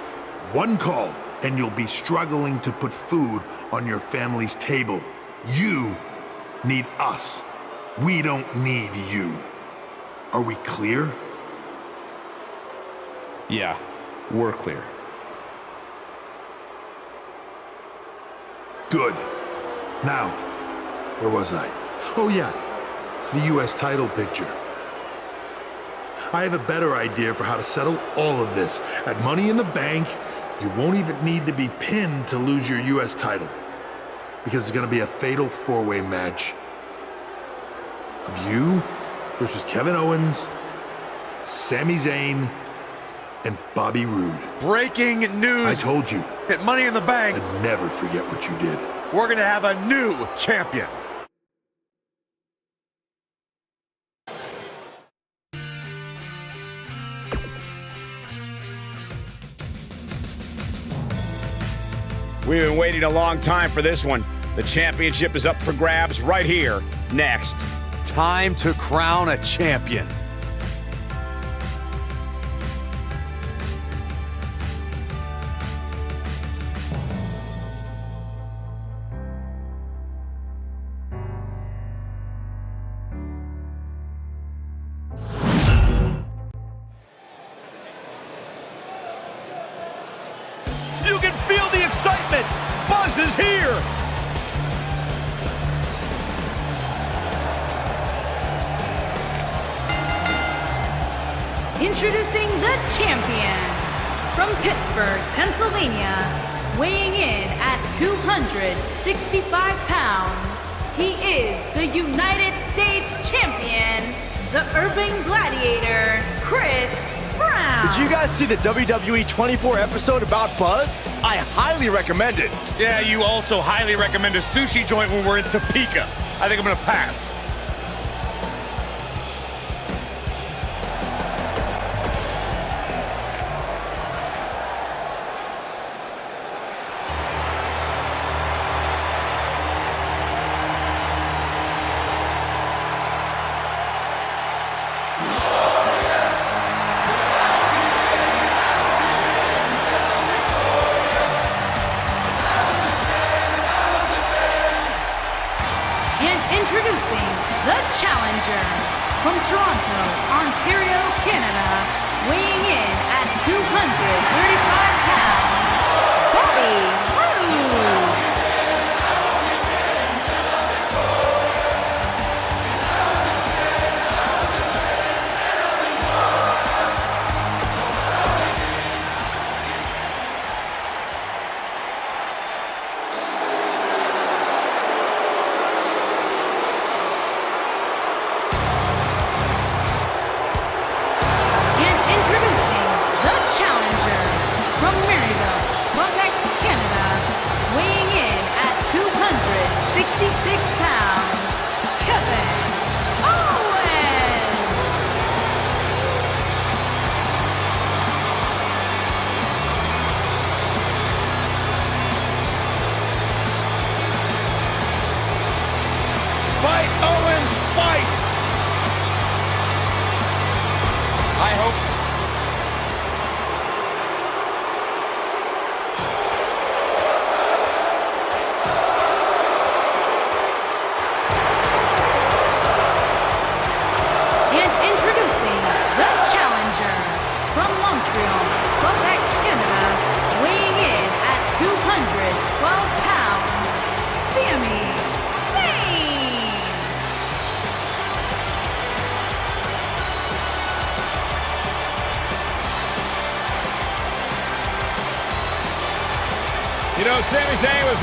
one call, and you'll be struggling to put food on your family's table. You need us. We don't need you. Are we clear? Yeah, we're clear. Good. Now, where was I? Oh yeah, the US title picture. I have a better idea for how to settle all of this. At Money in the Bank, you won't even need to be pinned to lose your US title, because it's gonna be a fatal four-way match of you versus Kevin Owens, Sami Zayn, and Bobby Roode. Breaking news. I told you. At Money in the Bank, I'd never forget what you did. we're gonna have a new champion. We've been waiting a long time for this one. The championship is up for grabs right here, next. Time to crown a champion. You can feel the excitement. Buzz is here. Introducing the champion from Pittsburgh, Pennsylvania, weighing in at 265 pounds. He is the United States champion, the Urban Gladiator, Chris Brown. Did you guys see the WWE 24 episode about Buzz? I highly recommend it. Yeah, you also highly recommend a sushi joint when we're in Topeka. I think I'm gonna pass. Introducing the challenger from Toronto, Ontario, Canada, weighing in at 235 pounds, Bobby Roode. From Maryville, Quebec, Canada,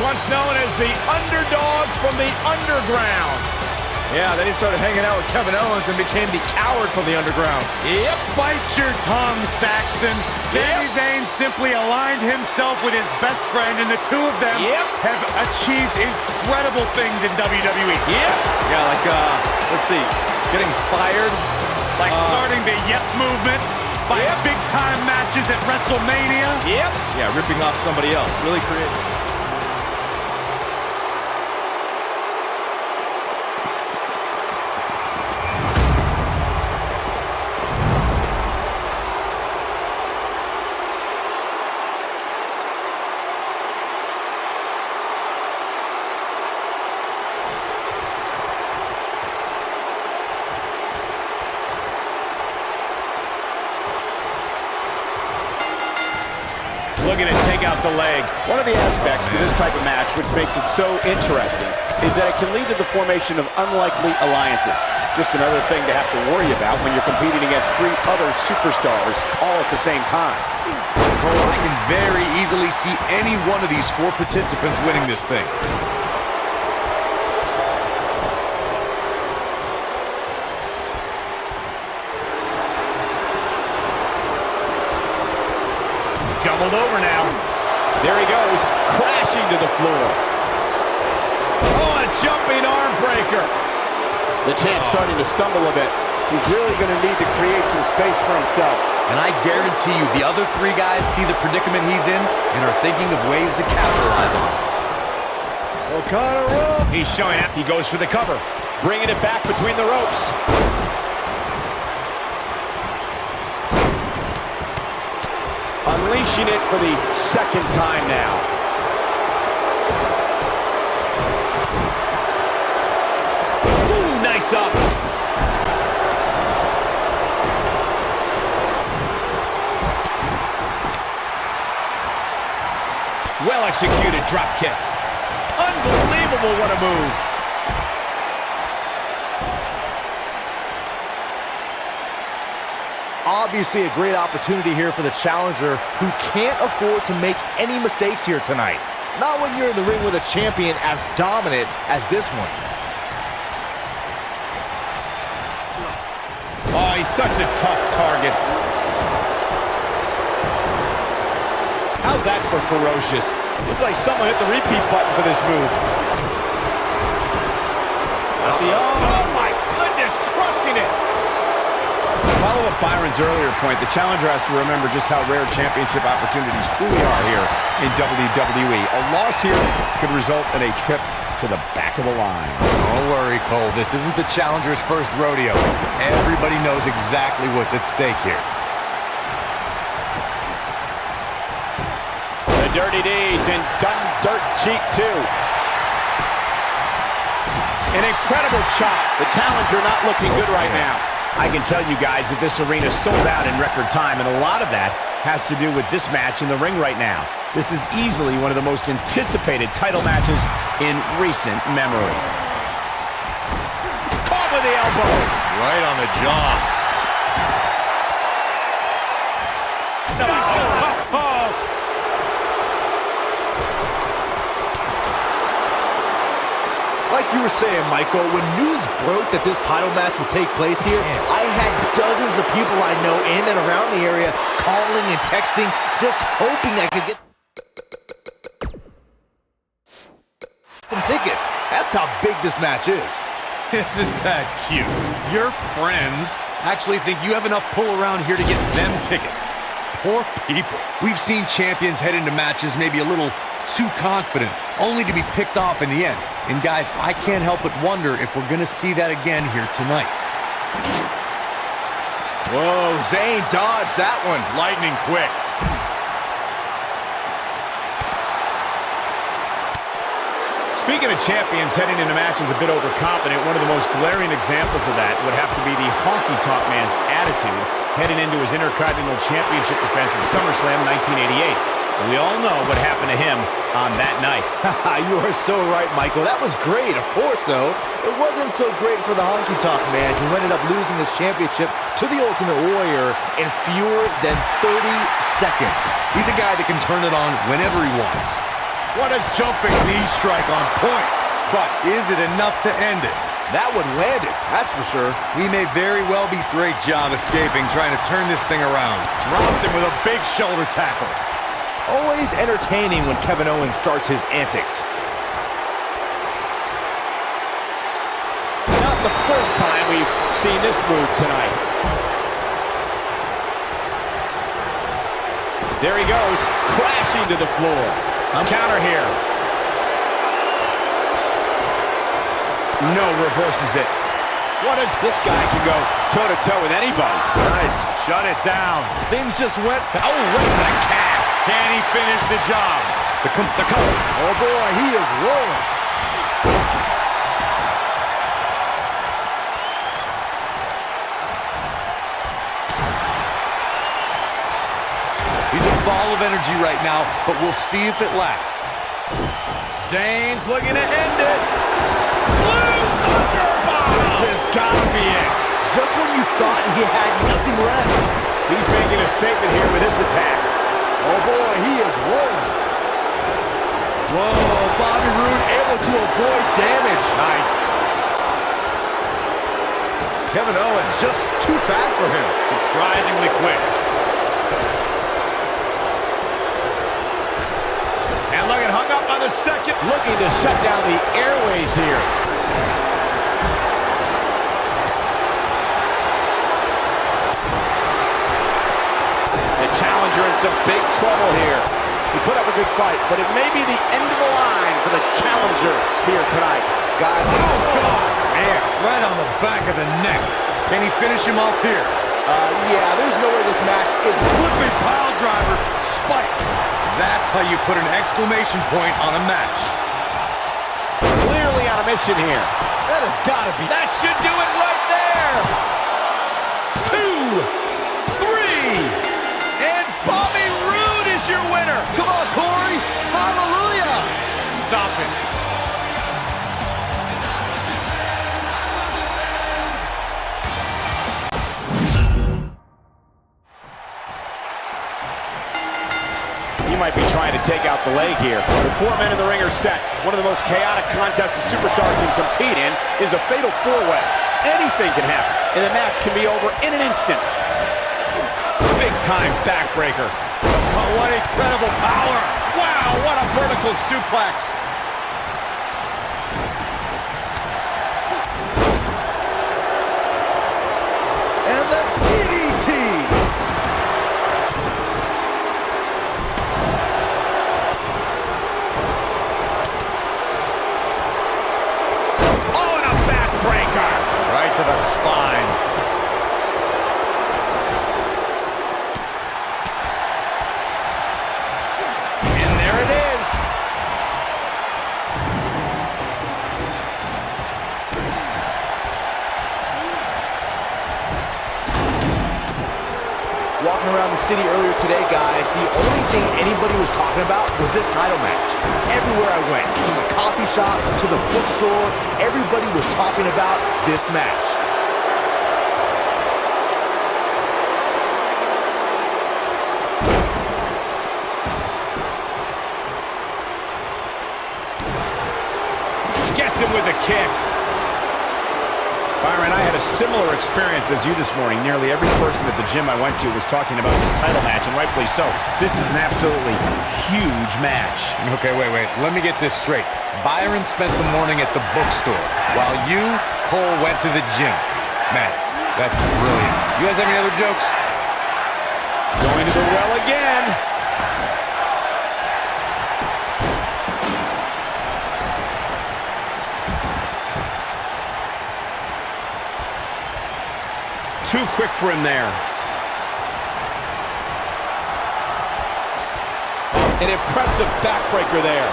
once known as the underdog from the underground. Yeah, then he started hanging out with Kevin Owens and became the coward from the underground. Yep, bite your tongue, Saxton. Sami Zayn simply aligned himself with his best friend, and the two of them have achieved incredible things in WWE. Yeah, like, let's see, getting fired. Like starting the Yep movement by big-time matches at WrestleMania. Yeah, ripping off somebody else. Really creative. Looking to take out the leg. One of the aspects to this type of match which makes it so interesting is that it can lead to the formation of unlikely alliances. Just another thing to have to worry about when you're competing against 3 other superstars all at the same time. Cole, I can very easily see any one of these 4 participants winning this thing. Doubled over now. There he goes, crashing to the floor. Oh, a jumping arm breaker. The champ's starting to stumble a bit. He's really going to need to create some space for himself. And I guarantee you the other 3 guys see the predicament he's in and are thinking of ways to capitalize on it. O'Connor, he's showing up. He goes for the cover. Bringing it back between the ropes. Unleashing it for the 2nd time now. Ooh, nice ups. Well executed drop kick. Unbelievable, what a move. Obviously a great opportunity here for the challenger who can't afford to make any mistakes here tonight. Not when you're in the ring with a champion as dominant as this one. Oh, he's such a tough target. How's that for ferocious? It's like someone hit the repeat button for this move. Oh my goodness, crushing it. To follow up Byron's earlier point, the challenger has to remember just how rare championship opportunities truly are here in WWE. A loss here could result in a trip to the back of the line. Don't worry, Cole. This isn't the challenger's first rodeo. Everybody knows exactly what's at stake here. The dirty deeds and done dirt cheap too. An incredible chop. The challenger not looking good right now. I can tell you guys that this arena sold out in record time, and a lot of that has to do with this match in the ring right now. This is easily one of the most anticipated title matches in recent memory. Caught with the elbow. Right on the jaw. Like you were saying, Michael, when news broke that this title match would take place here, I had dozens of people I know in and around the area calling and texting, just hoping I could get some tickets. That's how big this match is. Isn't that cute? Your friends actually think you have enough pull around here to get them tickets. Poor people. We've seen champions head into matches maybe a little too confident, only to be picked off in the end. And guys, I can't help but wonder if we're gonna see that again here tonight. Whoa, Zayn dodged that one lightning quick. Speaking of champions heading into matches a bit overconfident, one of the most glaring examples of that would have to be the honky-tonk man's attitude heading into his Intercontinental Championship defense at SummerSlam 1988. We all know what happened to him on that night. You are so right, Michael. That was great, of course, though. It wasn't so great for the honky-tonk man who ended up losing his championship to the Ultimate Warrior in fewer than 30 seconds. He's a guy that can turn it on whenever he wants. What a jumping knee strike on point. But is it enough to end it? That would land it, that's for sure. He may very well be. Great job escaping, trying to turn this thing around. Dropped him with a big shoulder tackle. Always entertaining when Kevin Owens starts his antics. Not the first time we've seen this move tonight. There he goes, crashing to the floor. Counter here. No, reverses it. What is this guy can go toe-to-toe with anybody. Nice. Shut it down. Things just went. Oh, right to the calf. Can he finish the job? The cover. Oh boy, he is rolling. He's a ball of energy right now, but we'll see if it lasts. Zayn's looking to end it. Blue Thunderbomb! This has got to be it. Just when you thought he had nothing left. He's making a statement here with this attack. Oh boy, he is rolling. Whoa, Bobby Roode able to avoid damage. Nice. Kevin Owens just too fast for him. Surprisingly quick. And look at hung up on the second. Looking to shut down the airways here. The challenger in some big trouble here. He put up a good fight, but it may be the end of the line for the challenger here tonight. God, man, right on the back of the neck. Can he finish him off here? Yeah, there's no way this match is Flipping pile driver, spiked. That's how you put an exclamation point on a match. Clearly on a mission here. That has got to be. That should do it right there. 2, 3, and Bobby Roode is your winner. Come on, Corey. Hallelujah. Stop it. He might be trying to take out the leg here. The 4 men in the ring are set. One of the most chaotic contests a superstar can compete in is a fatal 4-way. Anything can happen, and the match can be over in an instant. Big-time backbreaker. Oh, what incredible power. Wow, what a vertical suplex. And the DDT. Right to the spine. And there it is. Walking around the city earlier today, guys, the only thing anybody was talking about was this title match. Everywhere I went, from the coffee shop to the bookstore, everybody was talking about this match. Gets him with a kick. Byron, I had a similar experience as you this morning. Nearly every person at the gym I went to was talking about this title match, and rightfully so. This is an absolutely huge match. Okay, wait. Let me get this straight. Byron spent the morning at the bookstore, while you, Cole, went to the gym. Man, that's brilliant. You guys have any other jokes? Going to the well again. Too quick for him there. An impressive backbreaker there.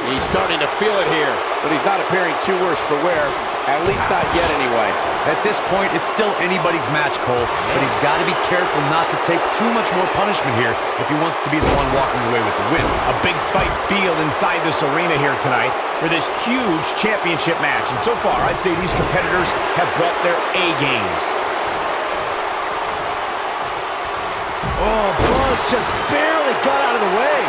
He's starting to feel it here, but he's not appearing too worse for wear. At least not yet, anyway. At this point, it's still anybody's match, Cole, but he's got to be careful not to take too much more punishment here if he wants to be the one walking away with the win. A big fight field inside this arena here tonight for this huge championship match. And so far, I'd say these competitors have brought their A games. Oh, Buzz just barely got out of the way.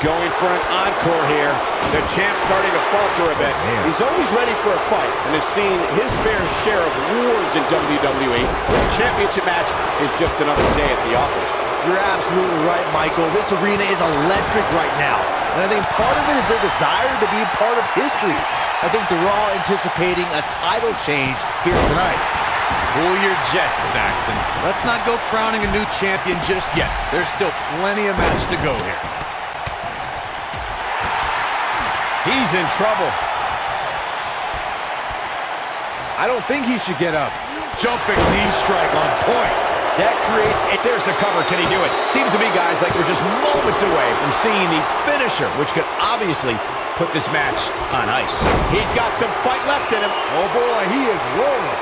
Going for an encore here. The champ starting to falter a bit. He's always ready for a fight and has seen his fair share of wars in WWE. This championship match is just another day at the office. You're absolutely right, Michael. This arena is electric right now. And I think part of it is their desire to be part of history. I think they're all anticipating a title change here tonight. Cool your jets, Saxton. Let's not go crowning a new champion just yet. There's still plenty of match to go here. He's in trouble. I don't think he should get up. Jumping knee strike on point. That creates a... There's the cover. Can he do it? Seems to me, guys, like we're just moments away from seeing the finisher, which could obviously put this match on ice. He's got some fight left in him. Oh, boy, he is rolling.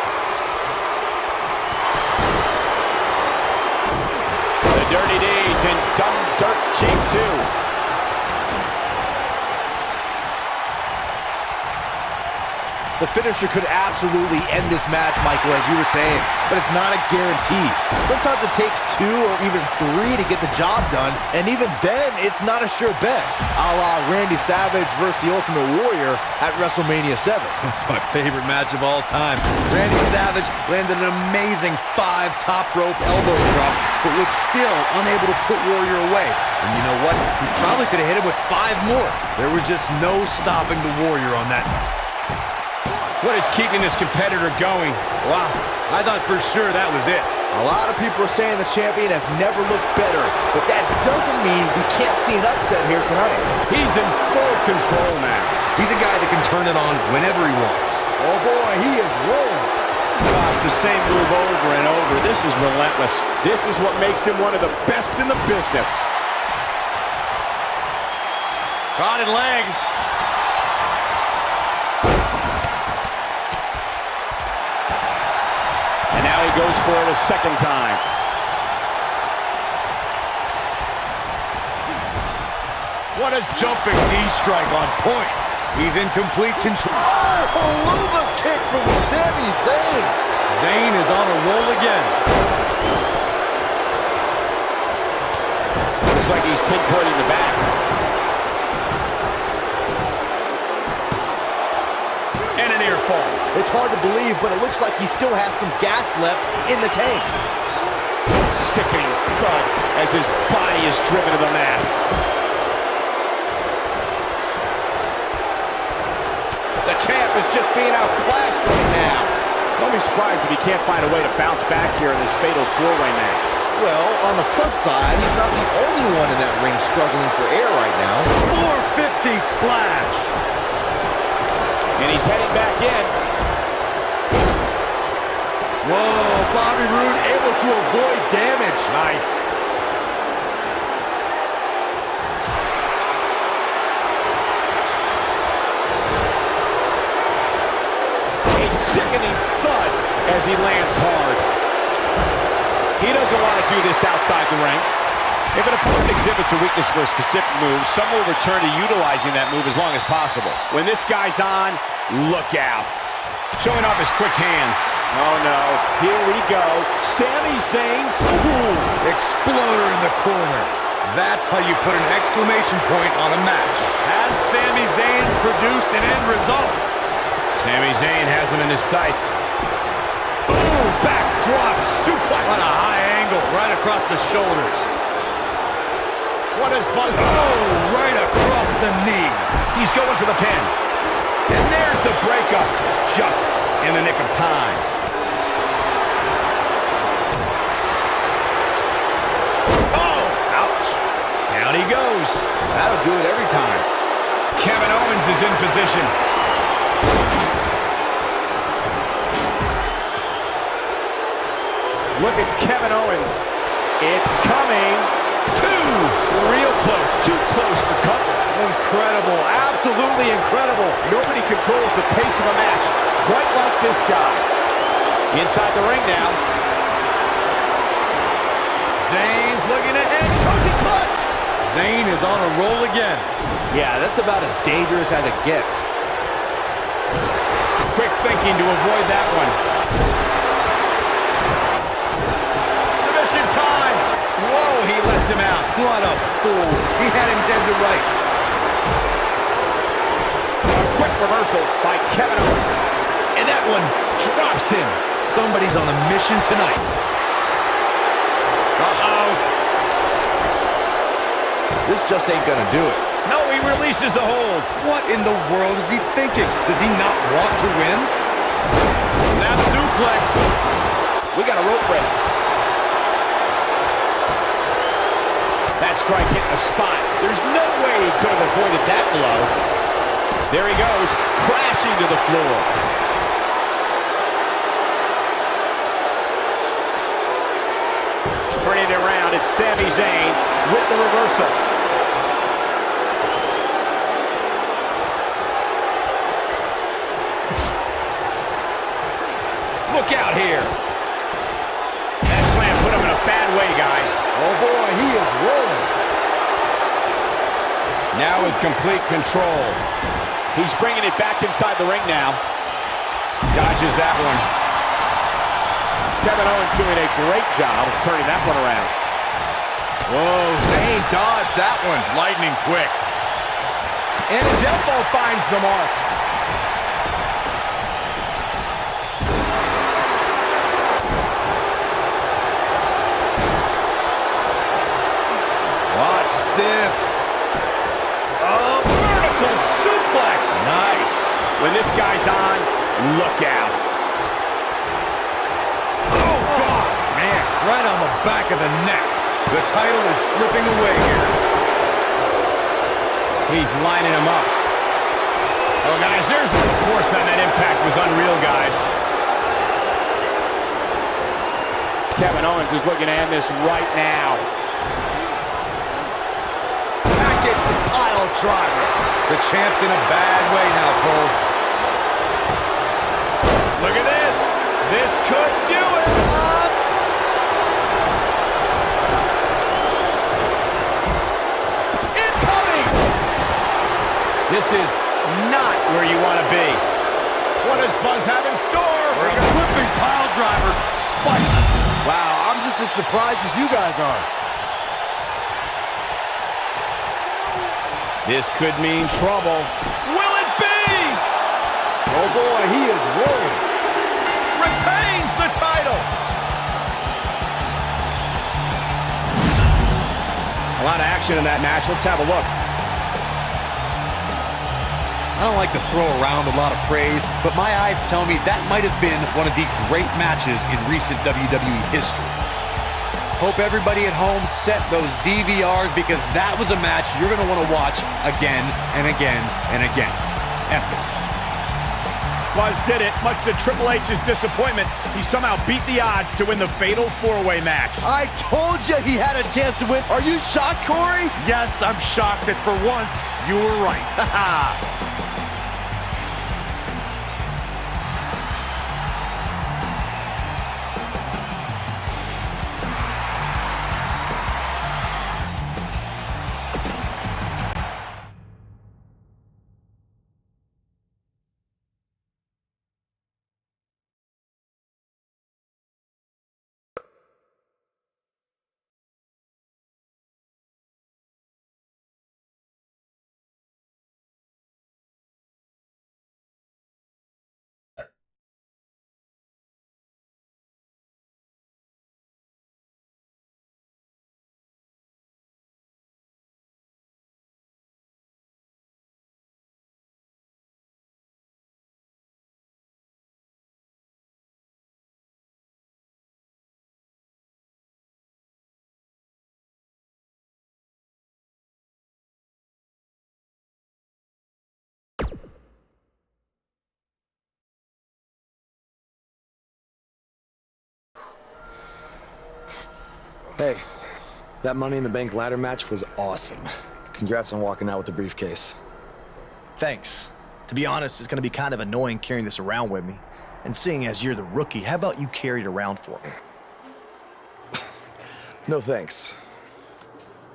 The dirty deeds and dumb dirt cheap, too. The finisher could absolutely end this match, Michael, as you were saying, but it's not a guarantee. Sometimes it takes 2 or even 3 to get the job done, and even then, it's not a sure bet, a la Randy Savage versus the Ultimate Warrior at WrestleMania 7. That's my favorite match of all time. Randy Savage landed an amazing 5 top rope elbow drop, but was still unable to put Warrior away. And you know what? He probably could have hit him with 5 more. There was just no stopping the Warrior on that night. What is keeping this competitor going? Wow, I thought for sure that was it. A lot of people are saying the champion has never looked better, but that doesn't mean we can't see an upset here tonight. He's in full control now. He's a guy that can turn it on whenever he wants. Oh boy, he is rolling. Gosh, the same move over and over. This is relentless. This is what makes him one of the best in the business. Prodded leg. And now he goes for it a second time. What is jumping knee strike on point? He's in complete control. Oh, Haluva kick from Sami Zayn. Zayn is on a roll again. Looks like he's pinpointing the back. And an ear fall. It's hard to believe, but it looks like he still has some gas left in the tank. Sickening thud as his body is driven to the mat. The champ is just being outclassed right now. Don't be surprised if he can't find a way to bounce back here in this fatal 4-way match. Well, on the plus side, he's not the only one in that ring struggling for air right now. 450 splash. And he's heading back in. Whoa, Bobby Roode able to avoid damage. Nice. A sickening thud as he lands hard. He doesn't want to do this outside the ring. If an opponent exhibits a weakness for a specific move, some will return to utilizing that move as long as possible. When this guy's on, look out. Showing off his quick hands. Oh no, here we go. Sami Zayn. Exploder in the corner. That's how you put an exclamation point on a match. Has Sami Zayn produced an end result? Sami Zayn has him in his sights. Boom! Backdrop suplex. On a high angle, right across the shoulders. What is Buzz? Oh, right across the knee. He's going for the pin. And there's the breakup, just in the nick of time. Oh! Ouch! Down he goes. That'll do it every time. Kevin Owens is in position. Look at Kevin Owens. It's coming. Real close. Too close for comfort. Incredible. Absolutely incredible. Nobody controls the pace of a match quite like this guy. Inside the ring now. Zayn's looking ahead. Coaching clutch. Zayn is on a roll again. Yeah, that's about as dangerous as it gets. Quick thinking to avoid that one. Submission time. Whoa, he lets him out. What a fool. He had him dead to rights. reversal by Kevin Owens. And that one drops him. Somebody's on a mission tonight. Uh-oh. This just ain't gonna do it. No, he releases the hold. What in the world is he thinking? Does he not want to win? Snap suplex. We got a rope break. That strike hit the spot. There's no way he could have avoided that blow. There he goes, crashing to the floor. Turning it around, it's Sami Zayn with the reversal. Look out here. That slam put him in a bad way, guys. Oh boy, he is rolling. Now with complete control. He's bringing it back inside the ring now. Dodges that one. Kevin Owens doing a great job of turning that one around. Whoa, Zayn dodged that one. Lightning quick. And his elbow finds the mark. Watch this. Oh, vertical suplex. Nice. When this guy's on, look out. Oh, God. Man, right on the back of the neck. The title is slipping away here. He's lining him up. Oh, guys, there's the force on that impact was unreal, guys. Kevin Owens is looking to end this right now. Package pile driver. The champ's in a bad way now, Cole. Look at this. This could do it. Incoming. This is not where you want to be. What does Buzz have in store? We're a whipping pile driver. Spicy. Wow, I'm just as surprised as you guys are. This could mean trouble. Will it be? Oh boy, he is rolling. Retains the title. A lot of action in that match. Let's have a look. I don't like to throw around a lot of praise, but my eyes tell me that might have been one of the great matches in recent WWE history. Hope everybody at home set those DVRs because that was a match you're going to want to watch again and again and again. Epic. Buzz did it, much to Triple H's disappointment. He somehow beat the odds to win the fatal four-way match. I told you he had a chance to win. Are you shocked, Corey? Yes, I'm shocked that for once you were right. Hey, that Money in the Bank ladder match was awesome. Congrats on walking out with the briefcase. Thanks. To be honest, it's going to be kind of annoying carrying this around with me. And seeing as you're the rookie, how about you carry it around for me? No thanks.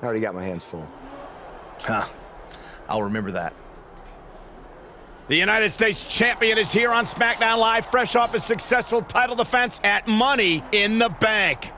I already got my hands full. Huh. I'll remember that. The United States Champion is here on SmackDown Live, fresh off his successful title defense at Money in the Bank.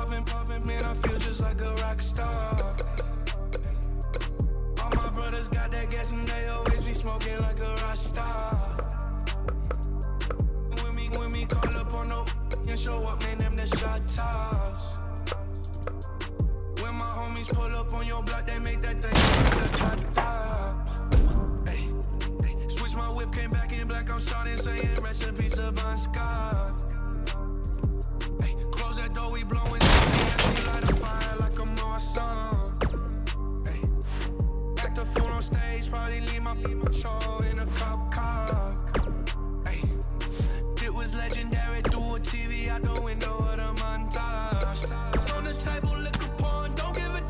poppin', man, I feel just like a rock star. All my brothers got that gas and they always be smoking like a rock star. When me call up on no and show up, man, them the shot toss. When my homies pull up on your block, they make that thing hot top. Hey, switch my whip, came back in black, I'm starting saying recipes to Bon Scott. Hey, close that door, we blowing we light a fire like a Marsan. Hey, act a fool on stage, probably leave my show in a cop car. Hey, it was legendary, through a TV out the window of the montage. On the table, liquor porn, don't give a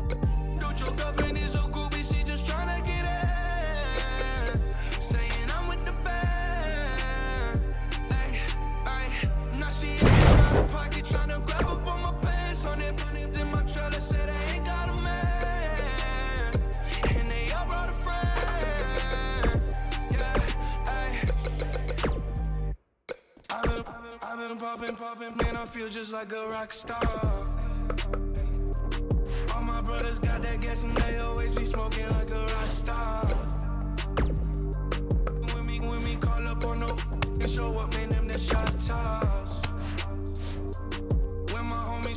dude, your girlfriend is a groupie, she just tryna get in. Saying I'm with the band. Ay, ay, now she ain't got a pocket, tryna grab up on my pants. On it, in my trailer, said I ain't got a man. And they all brought a friend. Yeah, ay. I've been poppin', man, I feel just like a rock star. All my brothers got that gas and they always be smoking like a rock star. When me call up on no and show up, man, them the shot toss. When my homies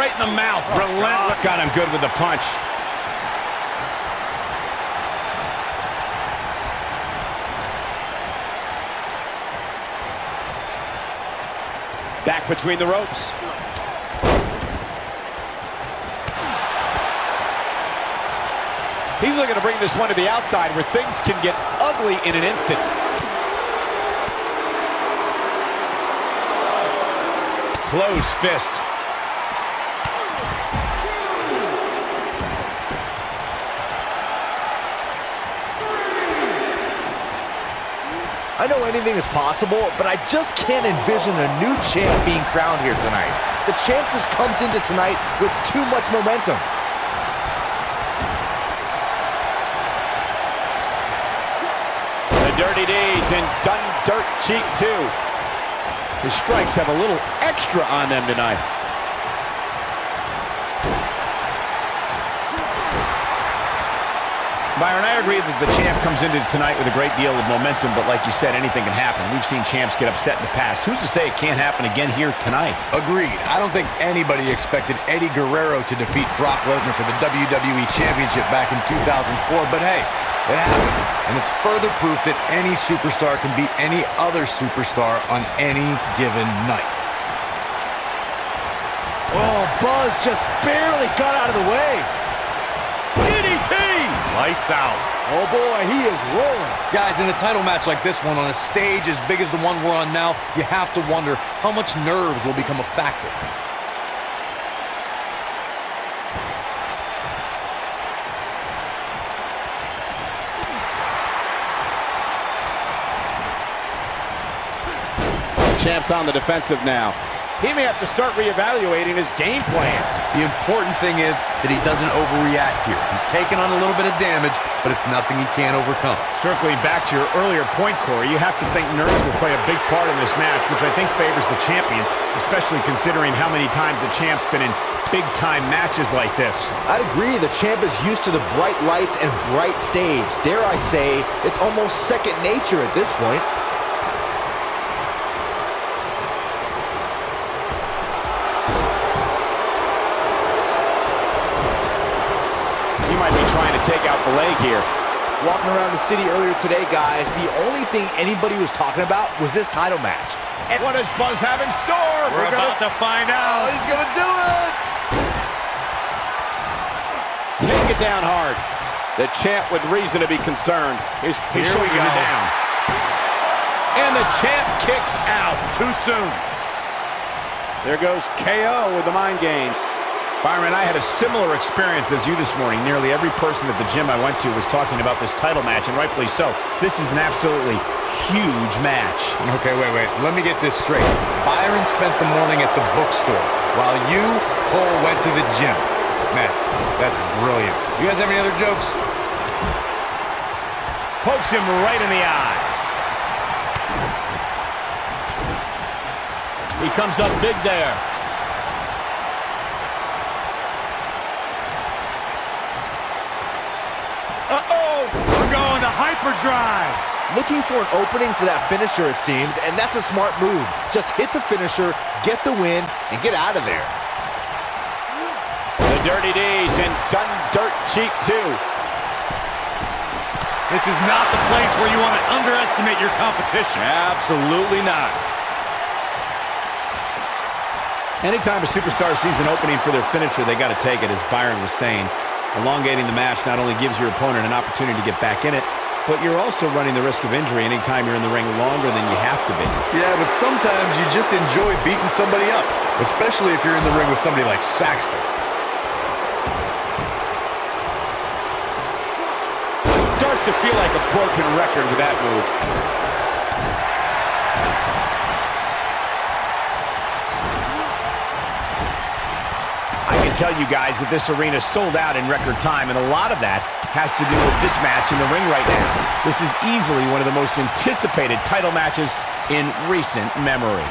right in the mouth. Relentless. Got him good with the punch. Back between the ropes. He's looking to bring this one to the outside where things can get ugly in an instant. Closed fist. I know anything is possible, but I just can't envision a new champ being crowned here tonight. The champ just comes into tonight with too much momentum. The Dirty Deeds and Done Dirt Cheek 2. His strikes have a little extra on them tonight. Byron, I agree that the champ comes into tonight with a great deal of momentum, but like you said, anything can happen. We've seen champs get upset in the past. Who's to say it can't happen again here tonight? Agreed. I don't think anybody expected Eddie Guerrero to defeat Brock Lesnar for the WWE Championship back in 2004, but hey, it happened. And it's further proof that any superstar can beat any other superstar on any given night. Oh, Buzz just barely got out of the way. DDT! Lights out. Oh boy, he is rolling. Guys, in a title match like this one, on a stage as big as the one we're on now, you have to wonder how much nerves will become a factor. Champ's on the defensive now. He may have to start reevaluating his game plan. The important thing is that he doesn't overreact here. He's taken on a little bit of damage, but it's nothing he can't overcome. Circling back to your earlier point, Corey, you have to think nerves will play a big part in this match, which I think favors the champion, especially considering how many times the champ's been in big-time matches like this. I'd agree, the champ is used to the bright lights and bright stage. Dare I say, it's almost second nature at this point. Trying to take out the leg here. Walking around the city earlier today, guys, the only thing anybody was talking about was this title match. And what does Buzz have in store? We're about to find out. Oh, he's gonna do it! Take it down hard. The champ with reason to be concerned. His shoulders are down. And the champ kicks out. Too soon. There goes KO with the mind games. Byron, I had a similar experience as you this morning. Nearly every person at the gym I went to was talking about this title match, and rightfully so. This is an absolutely huge match. Okay, wait. Let me get this straight. Byron spent the morning at the bookstore, while you, Cole, went to the gym. Man, that's brilliant. You guys have any other jokes? Pokes him right in the eye. He comes up big there. We're going to hyperdrive. Looking for an opening for that finisher, it seems, and that's a smart move. Just hit the finisher, get the win, and get out of there. The Dirty Deeds and Done Dirt Cheek 2. This is not the place where you want to underestimate your competition. Absolutely not. Anytime a superstar sees an opening for their finisher, they got to take it, as Byron was saying. Elongating the match not only gives your opponent an opportunity to get back in it, but you're also running the risk of injury anytime you're in the ring longer than you have to be. Yeah, but sometimes you just enjoy beating somebody up, especially if you're in the ring with somebody like Saxton. It starts to feel like a broken record with that move. I can tell you guys that this arena sold out in record time, and a lot of that has to do with this match in the ring right now. This is easily one of the most anticipated title matches in recent memory.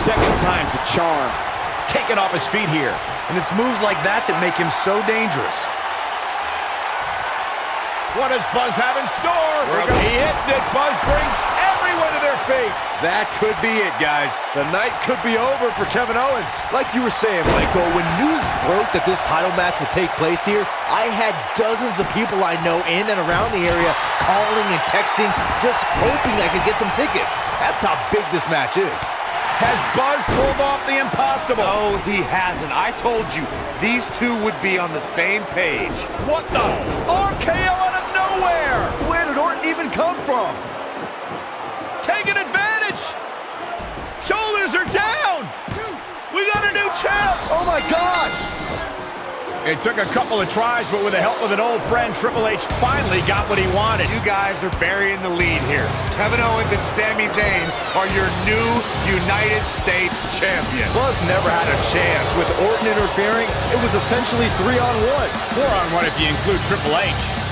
Second time's a charm. Taken off his feet here. And it's moves like that that make him so dangerous. What does Buzz have in store? He hits it. Buzz brings everyone to their feet. That could be it, guys. The night could be over for Kevin Owens. Like you were saying, Michael, when news broke that this title match would take place here, I had dozens of people I know in and around the area calling and texting, just hoping I could get them tickets. That's how big this match is. Has Buzz pulled off the impossible? No, he hasn't. I told you, these two would be on the same page. What the? RKO out of nowhere! Where did Orton even come from? Taking advantage! Shoulders are down! We got a new champ! Oh my gosh! It took a couple of tries, but with the help of an old friend, Triple H finally got what he wanted. You guys are burying the lead here. Kevin Owens and Sami Zayn are your new United States champion. Buzz never had a chance. With Orton interfering, it was essentially 3-on-1. 4-on-1 if you include Triple H.